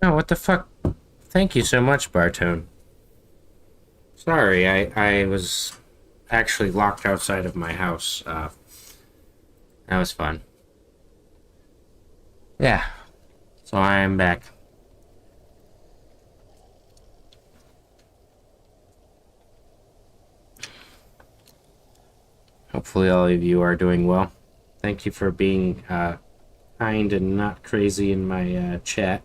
Oh, what the fuck? Thank you so much, Bartone. Sorry, I was actually locked outside of my house. That was fun. Yeah, so I am back. Hopefully all of you are doing well. Thank you for being kind and not crazy in my chat.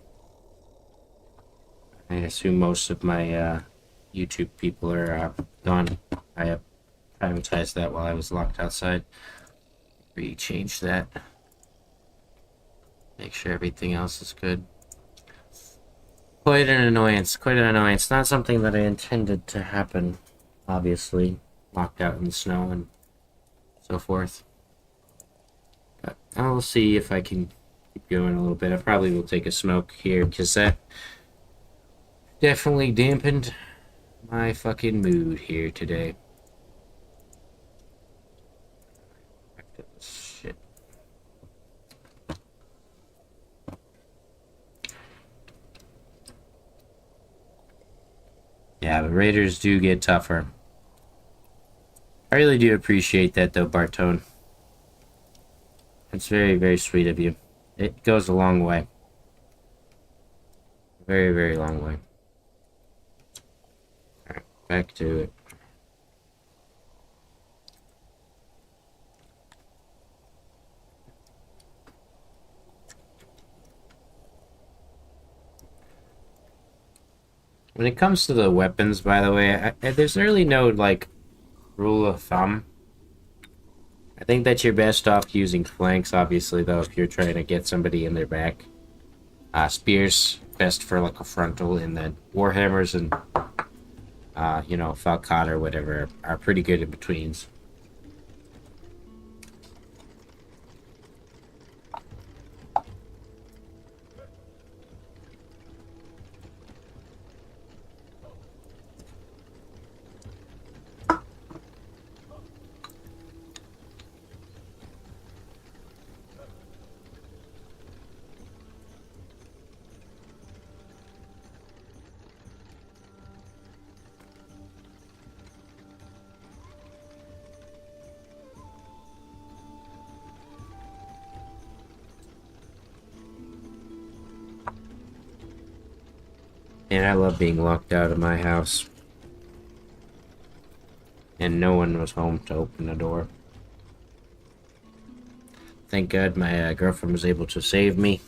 I assume most of my YouTube people are gone. I privatized that while I was locked outside. Re-change that. Make sure everything else is good. Quite an annoyance. Quite an annoyance. Not something that I intended to happen, obviously. Locked out in the snow and so forth. But I'll see if I can keep going a little bit. I probably will take a smoke here, because that definitely dampened my fucking mood here today. Shit. Yeah, the Raiders do get tougher. I really do appreciate that, though, Bartone. It's very, very sweet of you. It goes a long way. Very, very long way. Alright, back to it. When it comes to the weapons, by the way, there's really no, like, rule of thumb. I think that you're best off using flanks, obviously, though, if you're trying to get somebody in their back. Spears, best for, like, a frontal, and then Warhammers and, Falcata or whatever are pretty good in betweens. And I love being locked out of my house. And no one was home to open the door. Thank God my girlfriend was able to save me.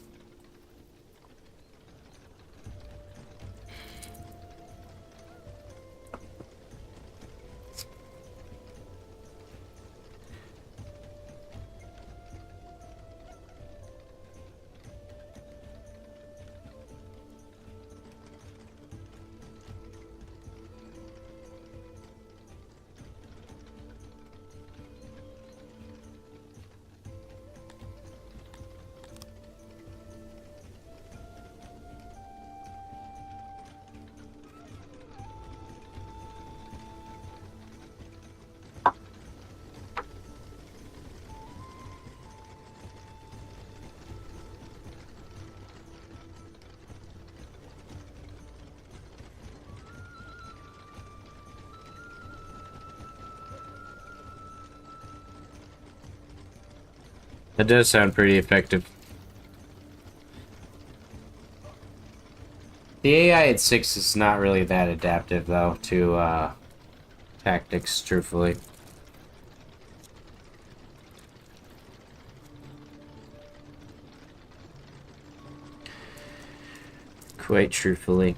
That does sound pretty effective. The AI at 6 is not really that adaptive, though, to tactics, truthfully. Quite truthfully.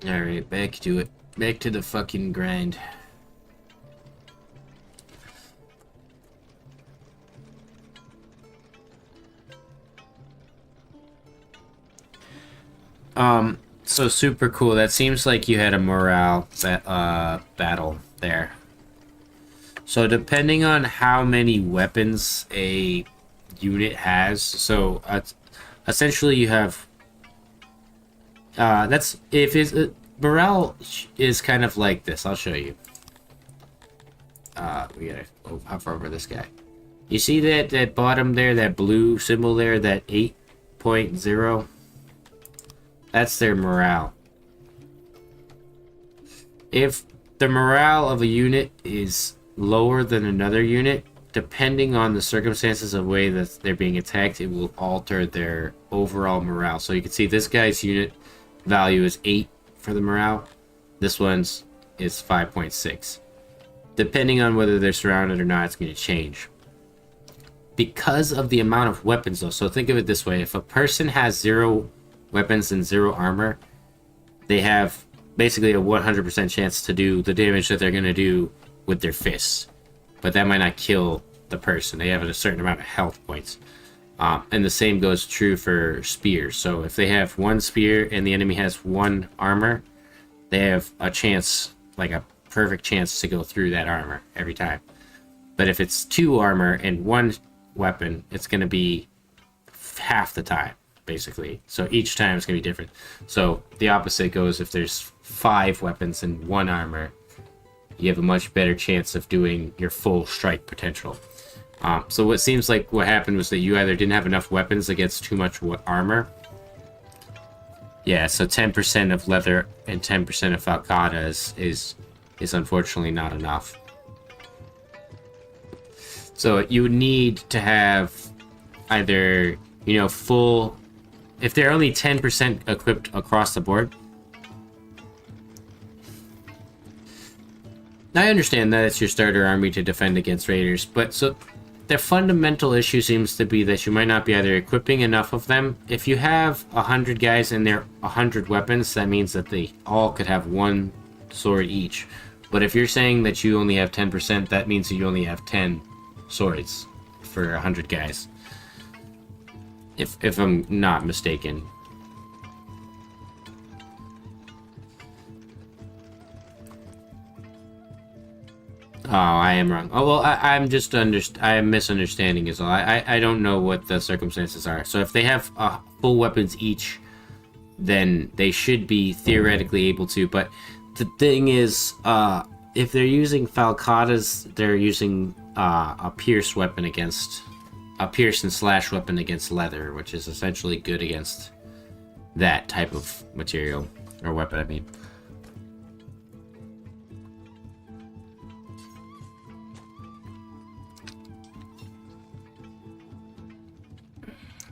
Alright, back to it. Back to the fucking grind. So super cool. That seems like you had a morale battle there. So depending on how many weapons a unit has. So essentially you have that's if it's morale is kind of like this. I'll show you. We gotta hover over this guy. You see that bottom there, that blue symbol there, that 8.0? That's their morale. If the morale of a unit is lower than another unit, depending on the circumstances of the way that they're being attacked, it will alter their overall morale. So you can see this guy's unit value is 8 for the morale. This one's is 5.6. Depending on whether they're surrounded or not, it's going to change. Because of the amount of weapons, though, so think of it this way. If a person has 0 weapons and 0 armor, they have basically a 100% chance to do the damage that they're going to do with their fists. But that might not kill the person. They have a certain amount of health points. And the same goes true for spears. So if they have 1 spear and the enemy has 1 armor, they have a chance, like a perfect chance to go through that armor every time. But if it's 2 armor and 1 weapon, it's going to be half the time, basically. So each time it's going to be different. So the opposite goes if there's 5 weapons and 1 armor, you have a much better chance of doing your full strike potential. So what seems like what happened was that you either didn't have enough weapons against too much armor. Yeah, so 10% of leather and 10% of Falcata is unfortunately not enough. So you would need to have either, you know, full... If they're only 10% equipped across the board... I understand that it's your starter army to defend against raiders, but so the fundamental issue seems to be that you might not be either equipping enough of them. If you have 100 guys and they're 100 weapons, that means that they all could have 1 sword each. But if you're saying that you only have 10%, that means that you only have 10 swords for 100 guys. If I'm not mistaken. Oh, I am wrong. Oh, well, I'm just I am misunderstanding is all. I don't know what the circumstances are. So if they have full weapons each, then they should be theoretically able to. But the thing is, if they're using Falcatas, they're using a pierce weapon against... a pierce and slash weapon against leather, which is essentially good against that type of material. Or weapon, I mean.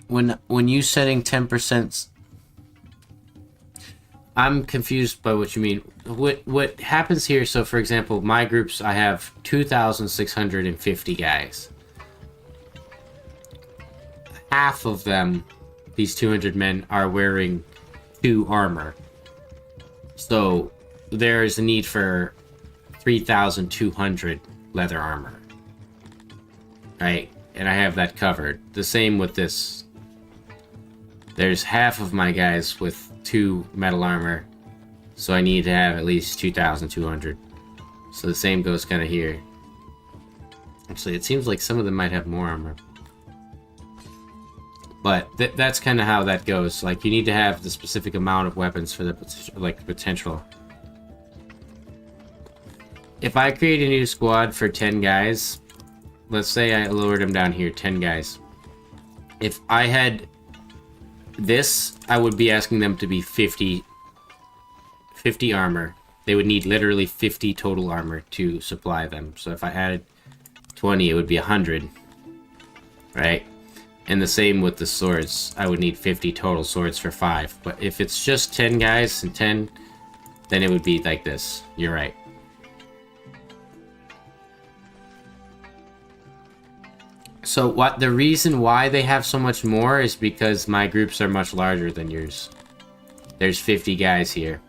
When you setting 10%... I'm confused by what you mean. What happens here, so for example, my groups, I have 2,650 guys. Half of them, these 200 men, are wearing 2 armor. So there is a need for 3,200 leather armor. Right? And I have that covered. The same with this. There's half of my guys with 2 metal armor, so I need to have at least 2,200. So the same goes kind of here. Actually, it seems like some of them might have more armor. But that's kind of how that goes. Like, you need to have the specific amount of weapons for the potential. If I create a new squad for 10 guys, let's say I lowered them down here, 10 guys. If I had this, I would be asking them to be 50 armor. They would need literally 50 total armor to supply them. So if I added 20, it would be 100. Right? And the same with the swords. I would need 50 total swords for 5. But if it's just 10 guys and 10, then it would be like this. You're right. So what the reason why they have so much more is because my groups are much larger than yours. There's 50 guys here.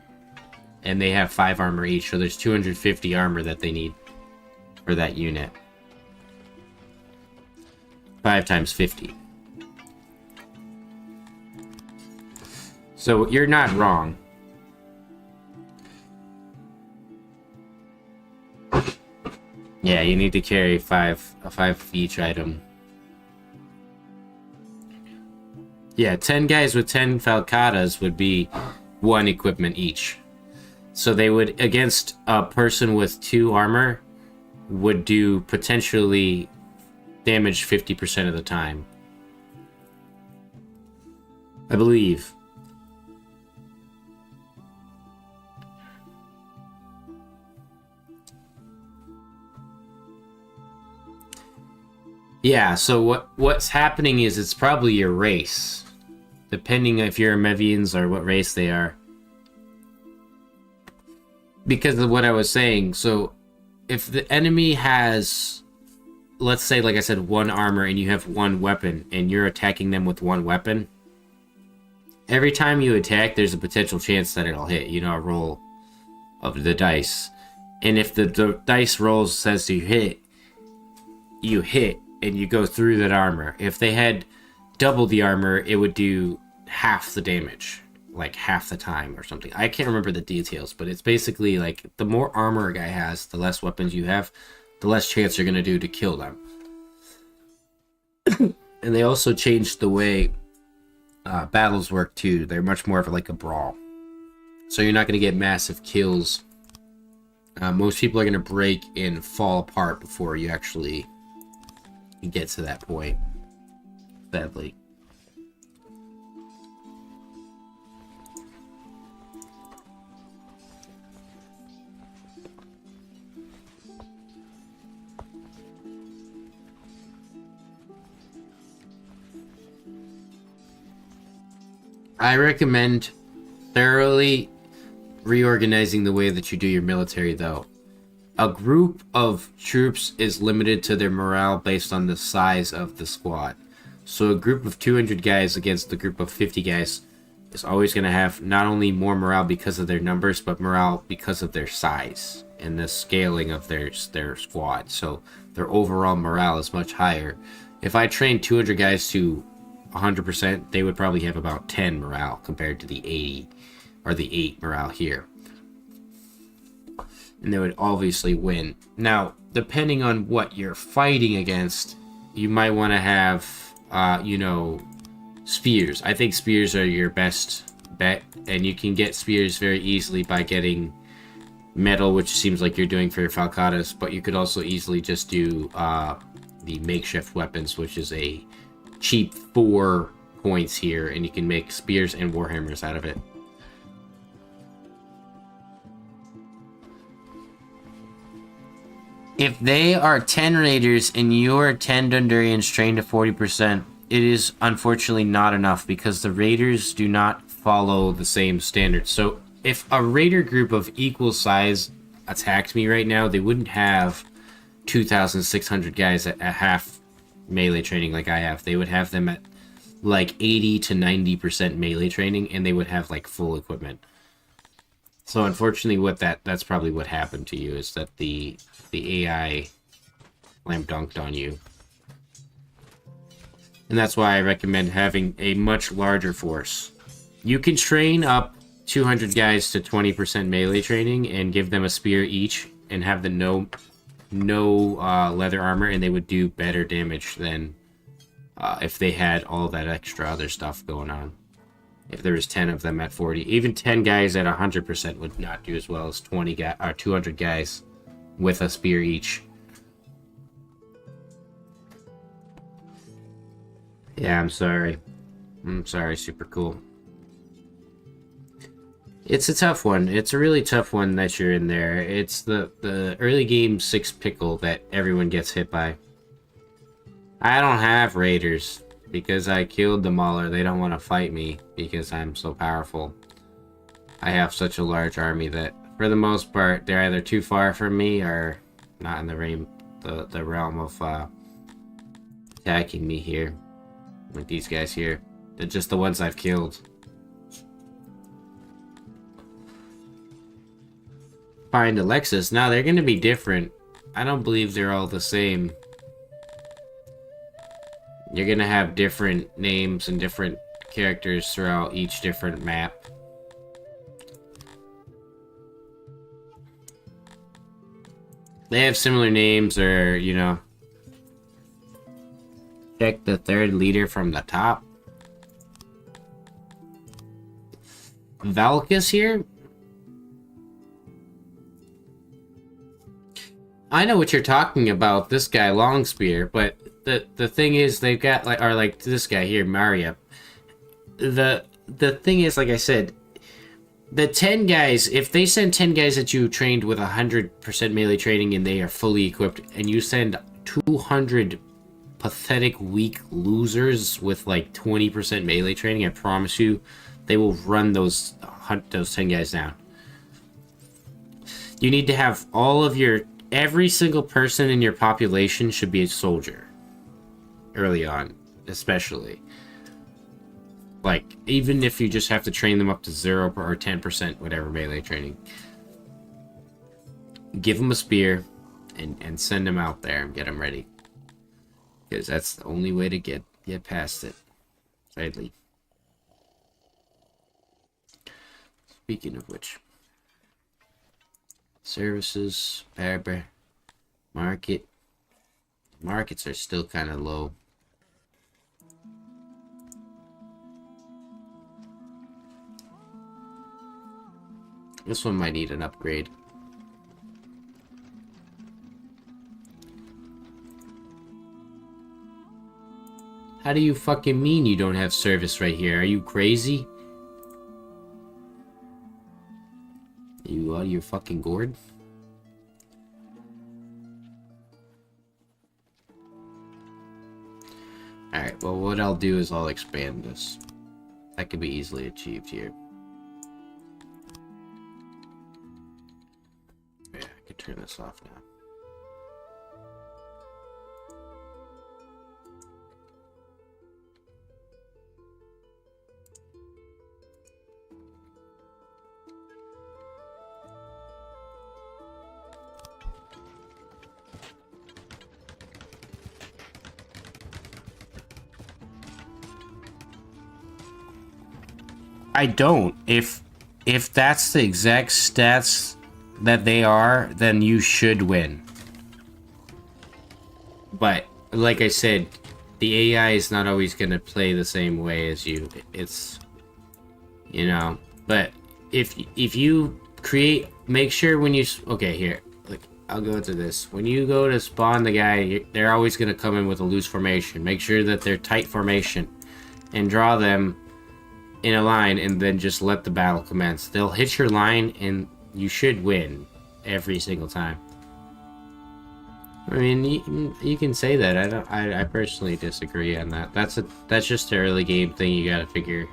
And they have 5 armor each, so there's 250 armor that they need for that unit. 5 times 50. So you're not wrong. Yeah, you need to carry 5 of each item. Yeah, 10 guys with 10 Falcatas would be 1 equipment each. So they would, against a person with 2 armor, would do potentially damage 50% of the time. I believe. Yeah, so what's happening is it's probably your race. Depending if you're Mevians or what race they are. Because of what I was saying, so if the enemy has, let's say, like I said, 1 armor and you have 1 weapon and you're attacking them with 1 weapon, every time you attack, there's a potential chance that it'll hit, a roll of the dice. And if the dice rolls says you hit, and you go through that armor. If they had double the armor, it would do half the damage, like half the time or something. I can't remember the details, but it's basically like the more armor a guy has, the less weapons you have, the less chance you're going to do to kill them. And they also changed the way battles work too. They're much more of like a brawl. So you're not going to get massive kills. Most people are going to break and fall apart before you actually get to that point, sadly. I recommend thoroughly reorganizing the way that you do your military, though. A group of troops is limited to their morale based on the size of the squad. So a group of 200 guys against a group of 50 guys is always going to have not only more morale because of their numbers, but morale because of their size and the scaling of their squad. So their overall morale is much higher. If I trained 200 guys to 100%, they would probably have about 10 morale compared to the 80 or the 8 morale here. And they would obviously win. Now, depending on what you're fighting against, you might want to have, spears. I think spears are your best bet, and you can get spears very easily by getting metal, which seems like you're doing for your Falcatas, but you could also easily just do the makeshift weapons, which is a cheap 4 points here, and you can make spears and warhammers out of it. If they are 10 raiders and you're 10 Dundurians trained to 40%, it is unfortunately not enough because the raiders do not follow the same standards. So if a raider group of equal size attacked me right now, they wouldn't have 2,600 guys at half melee training like I have. They would have them at like 80 to 90% melee training, and they would have like full equipment. So unfortunately, that's probably what happened to you, is that the AI slam dunked on you. And that's why I recommend having a much larger force. You can train up 200 guys to 20% melee training and give them a spear each and have the no leather armor, and they would do better damage than if they had all that extra other stuff going on. If there was 10 of them at 40, even 10 guys at 100% would not do as well as 200 guys with a spear each. Yeah, I'm sorry. Super cool. It's a tough one. It's a really tough one that you're in there. It's the early game 6 pickle that everyone gets hit by. I don't have raiders because I killed them all, or they don't want to fight me because I'm so powerful. I have such a large army that, for the most part, they're either too far from me or not in the realm of attacking me here. Like these guys here. They're just the ones I've killed. Find Alexis. Now, they're going to be different. I don't believe they're all the same. You're going to have different names and different characters throughout each different map. They have similar names, or, check the third leader from the top. Valkus here? I know what you're talking about, this guy, Longspear, but the thing is, they've got, like this guy here, Maria. The thing is, like I said, the 10 guys, if they send 10 guys that you trained with 100% melee training and they are fully equipped, and you send 200 pathetic, weak losers with like 20% melee training, I promise you, they will run those 10 guys down. You need to have every single person in your population should be a soldier. Early on, especially. Like, even if you just have to train them up to 0 or 10%, whatever melee training. Give them a spear and send them out there and get them ready. Because that's the only way to get past it. Sadly. Speaking of which. Services, barber, market. Markets are still kind of low. This one might need an upgrade. How do you fucking mean you don't have service right here? Are you crazy? Are you out of your fucking gourd? Alright, well what I'll do is I'll expand this. That can be easily achieved here. Yeah, I can turn this off now. I don't. If that's the exact stats that they are, then you should win. But like I said, the AI is not always going to play the same way as you. It's, you know, but if you create, make sure when you, okay, here, look, I'll go into this. When you go to spawn the guy, they're always going to come in with a loose formation. Make sure that they're tight formation and draw them in a line and then just let the battle commence. They'll hit your line and you should win every single time. I mean, you can say that. I personally disagree on that. That's just the early game thing you gotta figure.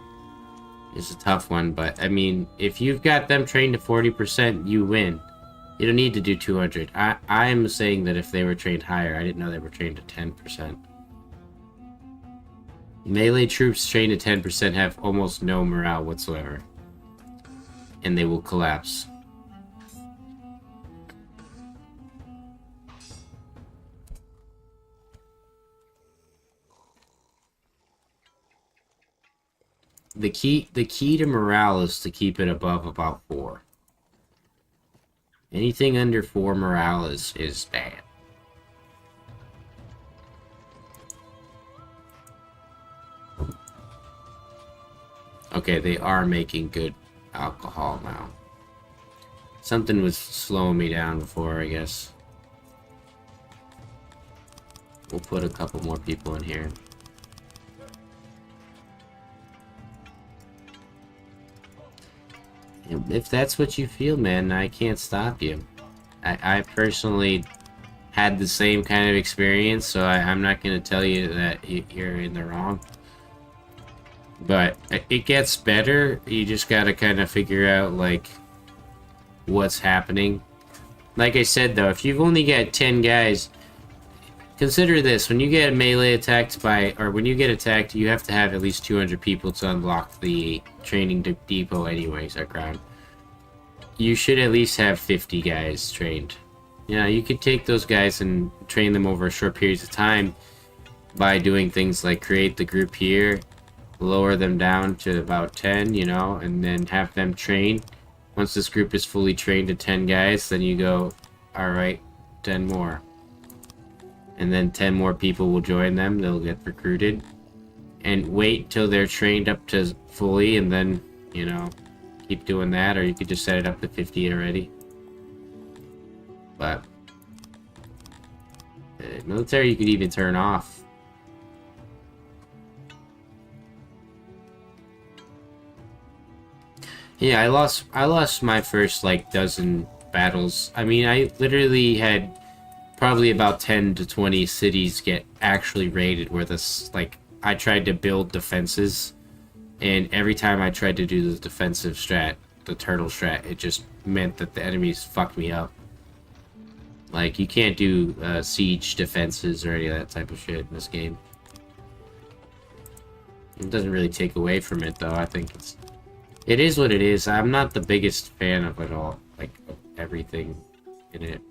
It's a tough one, but I mean, if you've got them trained to 40%, you win. You don't need to do 200. I'm saying that if they were trained higher, I didn't know they were trained to 10%. Melee troops trained to 10% have almost no morale whatsoever. And they will collapse. The key to morale is to keep it above about 4. Anything under 4 morale is bad. Okay, they are making good alcohol now. Something was slowing me down before, I guess. We'll put a couple more people in here. If that's what you feel, man, I can't stop you. I personally had the same kind of experience, so I'm not going to tell you that you're in the wrong. But it gets better. You just gotta kind of figure out, like, what's happening. Like I said, though, if you've only got 10 guys, consider this. When you get melee attacked when you get attacked, you have to have at least 200 people to unlock the training depot anyways, our ground. You should at least have 50 guys trained. Yeah, you could take those guys and train them over short periods of time by doing things like create the group here, lower them down to about 10, you know, and then have them train. Once this group is fully trained to 10 guys, then you go, alright, 10 more. And then 10 more people will join them, they'll get recruited. And wait till they're trained up to fully, and then, you know, keep doing that, or you could just set it up to 50 already. But military you could even turn off. Yeah, I lost my first like dozen battles. I mean, I literally had probably about 10 to 20 cities get actually raided where this like I tried to build defenses, and every time I tried to do the defensive strat, the turtle strat, it just meant that the enemies fucked me up. Like, you can't do siege defenses or any of that type of shit in this game. It doesn't really take away from it, though. I think it is what it is. I'm not the biggest fan of it all, like, of everything in it.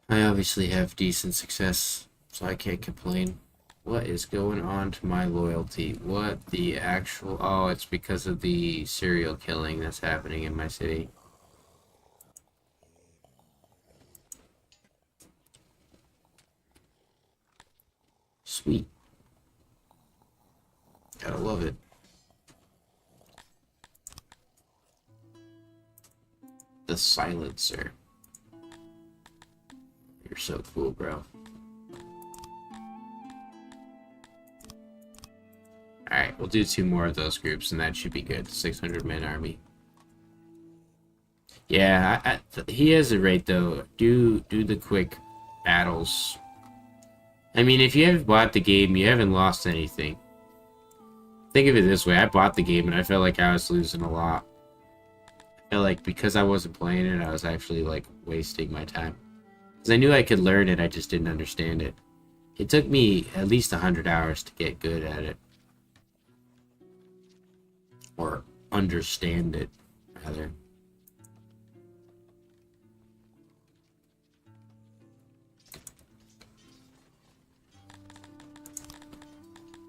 I obviously have decent success, so I can't complain. What is going on to my loyalty? What the actual... Oh, it's because of the serial killing that's happening in my city. Sweet. Gotta love it. The silencer. You're so cool, bro. Alright, we'll do 2 more of those groups, and that should be good. 600-man army. Yeah, he has a rate, though. Do the quick battles. I mean, if you haven't bought the game, you haven't lost anything. Think of it this way. I bought the game, and I felt like I was losing a lot. I felt like because I wasn't playing it, I was actually, like, wasting my time. Because I knew I could learn it, I just didn't understand it. It took me at least 100 hours to get good at it. Or understand it, rather.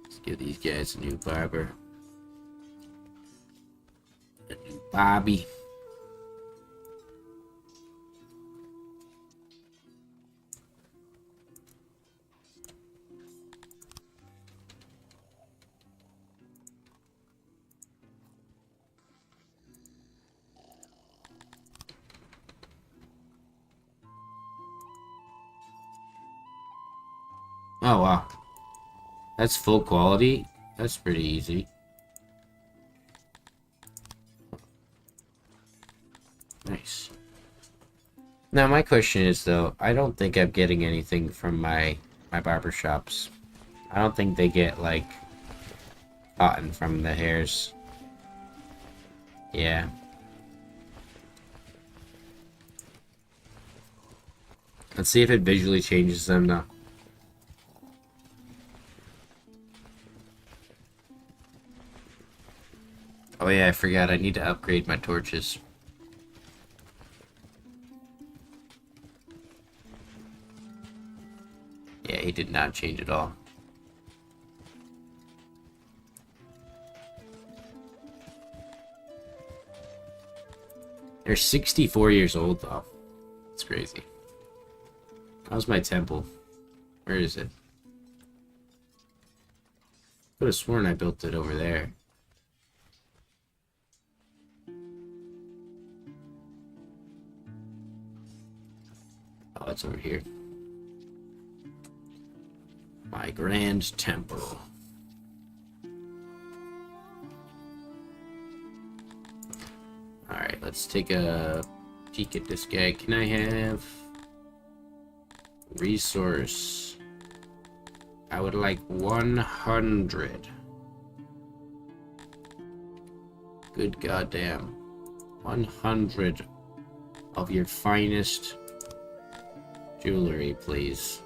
Let's give these guys a new barber. A new Bobby. Oh, wow. That's full quality. That's pretty easy. Nice. Now, my question is, though, I don't think I'm getting anything from my barber shops. I don't think they get, like, cotton from the hairs. Yeah. Let's see if it visually changes them, though. Oh yeah, I forgot. I need to upgrade my torches. Yeah, he did not change at all. They're 64 years old, though. It's crazy. How's my temple? Where is it? Could have sworn I built it over there. Oh, it's over here. My grand temple. Alright, let's take a peek at this guy. Can I have resource? I would like 100. Good goddamn. 100 of your finest jewelry, please.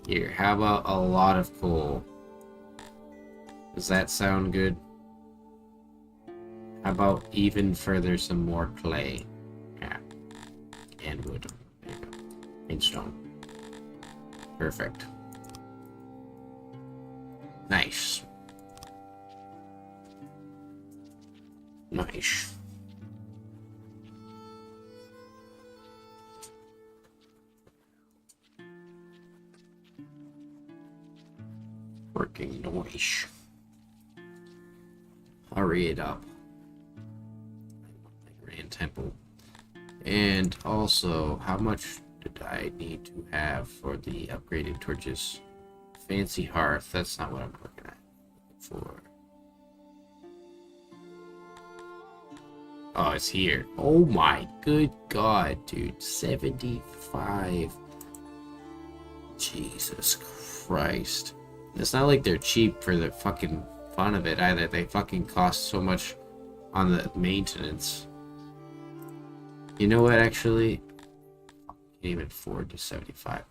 Here, how about a lot of coal? Does that sound good? How about even further some more clay? Yeah. And wood. There you go. And stone. Perfect. Nice. Nice. fucking noise. Hurry it up. Grand Temple. And also, how much did I need to have for the upgraded torches? Fancy hearth. That's not what I'm looking at. For. Oh, it's here. Oh my good god, dude. 75. Jesus Christ. It's not like they're cheap for the fucking fun of it either. They fucking cost so much on the maintenance. You know what, actually? I can't even afford to 75.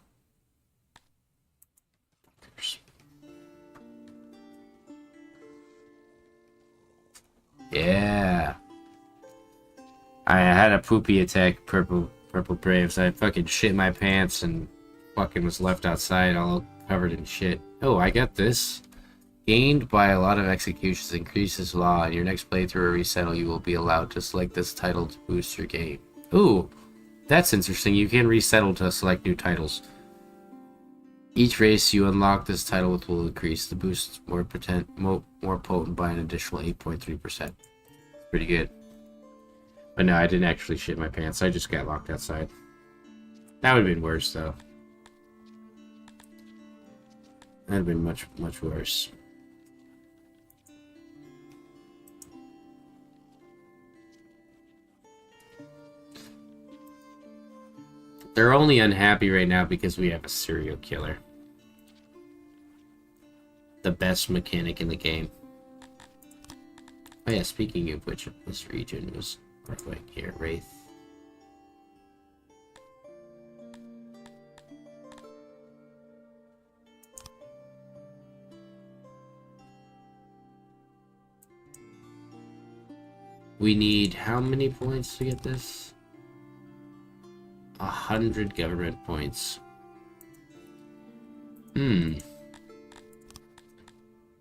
Yeah. I had a poopy attack, purple braves. I fucking shit my pants and fucking was left outside all covered in shit. Oh, I got this. Gained by a lot of executions increases law. In your next playthrough or resettle, you will be allowed to select this title to boost your game. Ooh, that's interesting. You can resettle to select new titles. Each race you unlock this title with will increase the boost more potent by an additional 8.3%. Pretty good. But no, I didn't actually shit my pants. I just got locked outside. That would have been worse, though. That would have been much, much worse. They're only unhappy right now because we have a serial killer. The best mechanic in the game. Oh yeah, speaking of which, this region was right here, Wraith. We need how many points to get this? 100 government points. And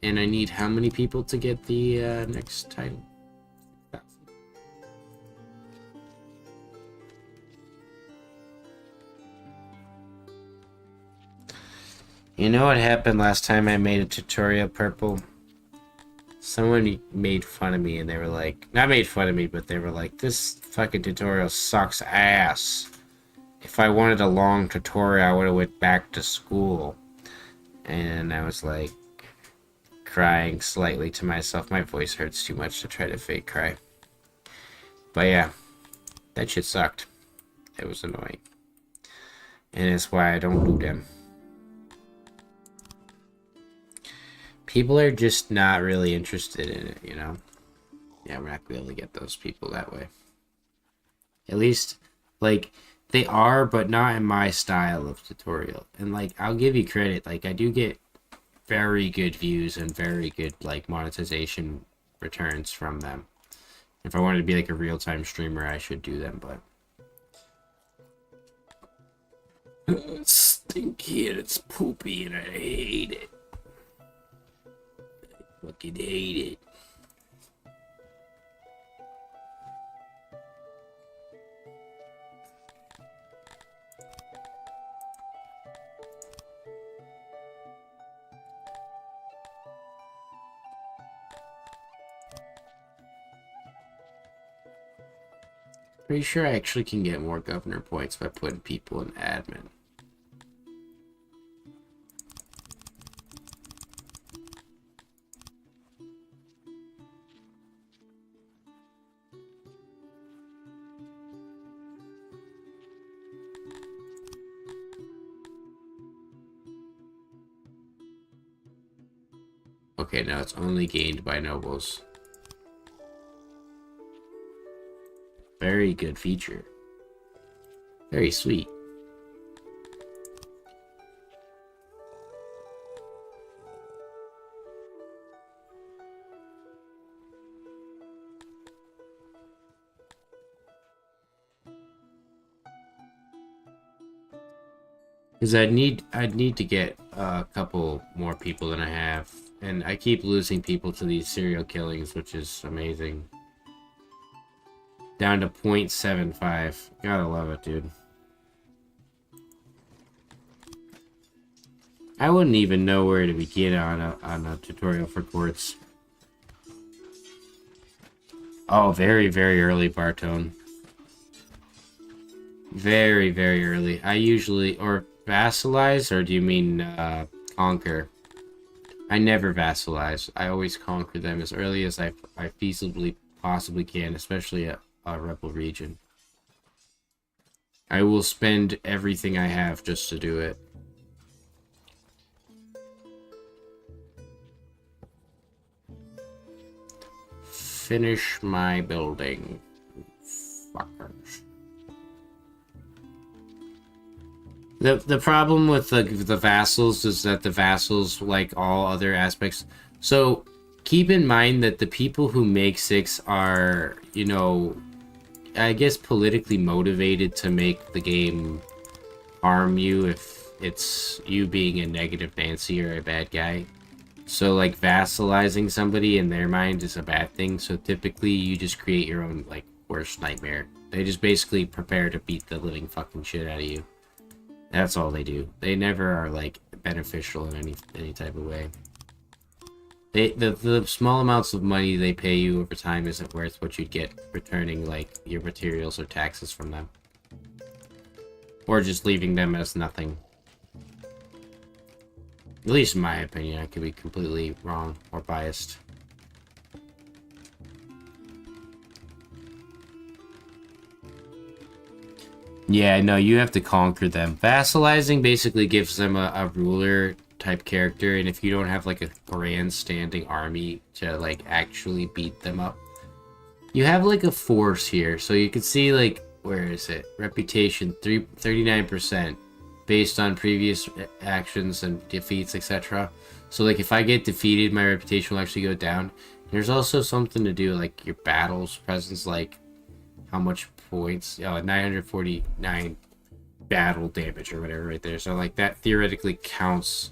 I need how many people to get the next title? You know what happened last time I made a tutorial, Purple? Someone made fun of me and they were like, not made fun of me, but they were like, this fucking tutorial sucks ass. If I wanted a long tutorial, I would have went back to school. And I was like, crying slightly to myself. My voice hurts too much to try to fake cry. But yeah, that shit sucked. It was annoying. And that's why I don't do them. People are just not really interested in it, you know? Yeah, we're not going to be able to get those people that way. At least, like, they are, but not in my style of tutorial. And, like, I'll give you credit. Like, I do get very good views and very good, like, monetization returns from them. If I wanted to be, like, a real-time streamer, I should do them, but... It's stinky and it's poopy and I hate it. I fucking hate it. Pretty sure I actually can get more governor points by putting people in admin. Okay, now it's only gained by nobles. Very good feature. Very sweet. Because I'd need to get a couple more people than I have. And I keep losing people to these serial killings, which is amazing. Down to 0.75. Gotta love it, dude. I wouldn't even know where to begin on a tutorial for quartz. Oh, very, very early, Bartone. Very, very early. I usually... Or vassalize, or do you mean conquer? I never vassalize. I always conquer them as early as I feasibly possibly can, especially a rebel region. I will spend everything I have just to do it. Finish my building. Fuckers. The problem with the vassals is that the vassals, like all other aspects... So, keep in mind that the people who make 6 are, you know... I guess politically motivated to make the game harm you if it's you being a negative Nancy or a bad guy. So, like, vassalizing somebody in their mind is a bad thing, so typically you just create your own, like, worst nightmare. They just basically prepare to beat the living fucking shit out of you. That's all they do. They never are, like, beneficial in any type of way. The small amounts of money they pay you over time isn't worth what you'd get returning, like, your materials or taxes from them. Or just leaving them as nothing. At least in my opinion, I could be completely wrong or biased. Yeah, no, you have to conquer them. Vassalizing basically gives them a ruler type character, and if you don't have like a grandstanding army to like actually beat them up, you have like a force here. So you can see, like, where is it? Reputation 39% based on previous actions and defeats, etc. So like if I get defeated, my reputation will actually go down. There's also something to do like your battles presence, like how much points, 949 battle damage or whatever right there. So like that theoretically counts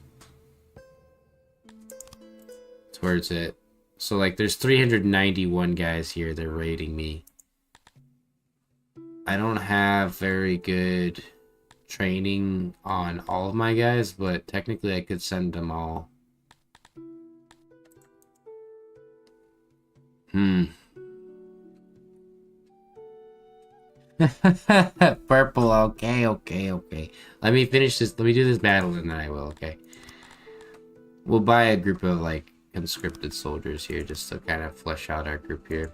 towards it. So like there's 391 guys here. They're raiding me. I don't have very good training on all of my guys, but technically I could send them all. Purple, okay. Let me finish this. Let me do this battle and then I will, okay? We'll buy a group of, like, conscripted soldiers here just to kind of flesh out our group here.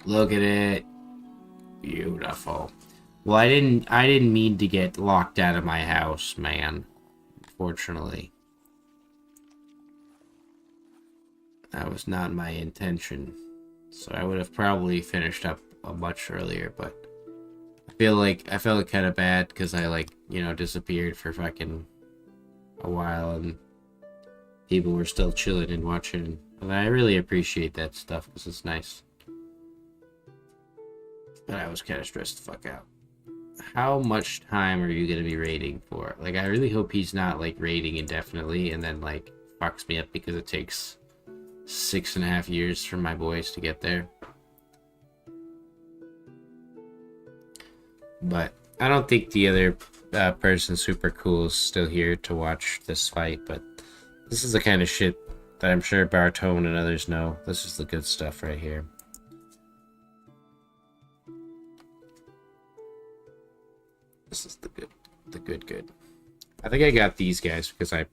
Look at it. Beautiful. Well, I didn't mean to get locked out of my house, man. Unfortunately. That was not my intention. So I would have probably finished up much earlier, but I felt kind of bad because I, like, you know, disappeared for fucking a while and people were still chilling and watching. And I really appreciate that stuff because it's nice. But I was kind of stressed the fuck out. How much time are you going to be raiding for? Like, I really hope he's not, like, raiding indefinitely and then, like, fucks me up because it takes 6.5 years for my boys to get there. But I don't think the other person super cool is still here to watch this fight, but this is the kind of shit that I'm sure Bartone and others know. This is the good stuff right here. This is the good. I think I got these guys because I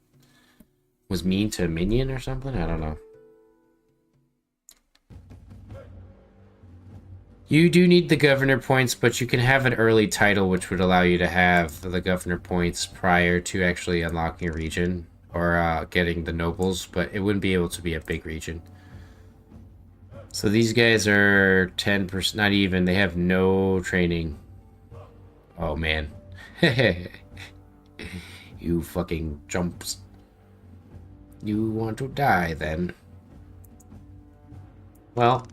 was mean to a minion or something. I don't know. You do need the governor points, but you can have an early title which would allow you to have the governor points prior to actually unlocking a region or getting the nobles, but it wouldn't be able to be a big region. So these guys are 10%, not even, they have no training. Oh man. You fucking jumps. You want to die then? Well,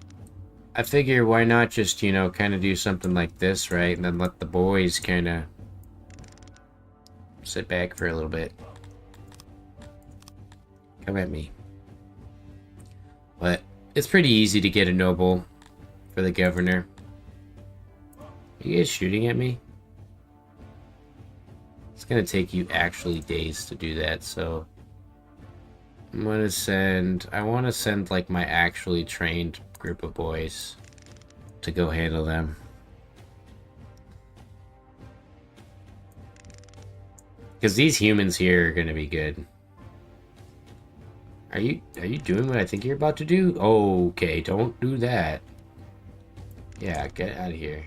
I figure why not just, you know, kind of do something like this, right? And then let the boys kind of sit back for a little bit. Come at me. But it's pretty easy to get a noble for the governor. Are you guys shooting at me? It's gonna take you actually days to do that, so I'm gonna send... I want to send, like, my actually trained group of boys to go handle them. Because these humans here are gonna be good. Are you doing what I think you're about to do? Okay, don't do that. Yeah, get out of here.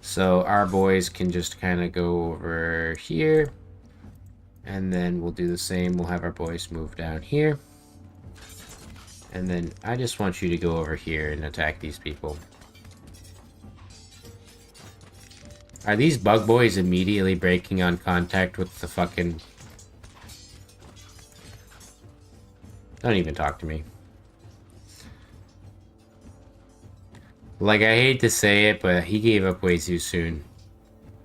So our boys can just kind of go over here. And then we'll do the same. We'll have our boys move down here. And then I just want you to go over here and attack these people. Are these bug boys immediately breaking on contact with the fucking... Don't even talk to me. Like, I hate to say it, but he gave up way too soon.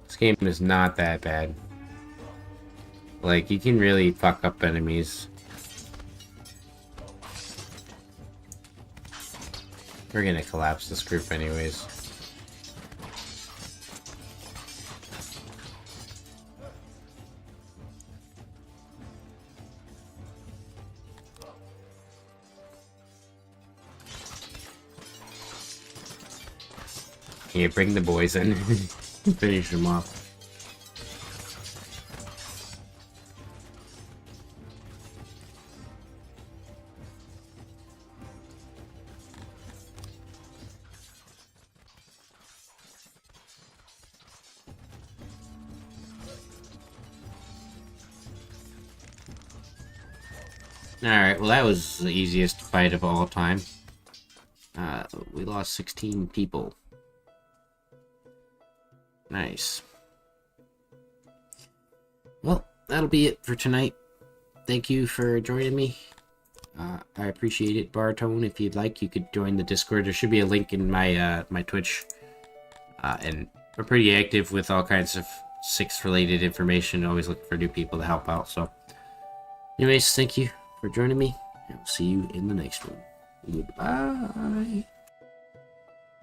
This game is not that bad. Like, you can really fuck up enemies. We're gonna collapse this group anyways. Here, bring the boys in. Finish them off. Alright, well that was the easiest fight of all time. We lost 16 people. Nice. Well, that'll be it for tonight. Thank you for joining me. I appreciate it, Bartone. If you'd like, you could join the Discord. There should be a link in my my Twitch. And we're pretty active with all kinds of Six-related information. Always looking for new people to help out. So, anyways, thank you for joining me. And I'll see you in the next one. Goodbye.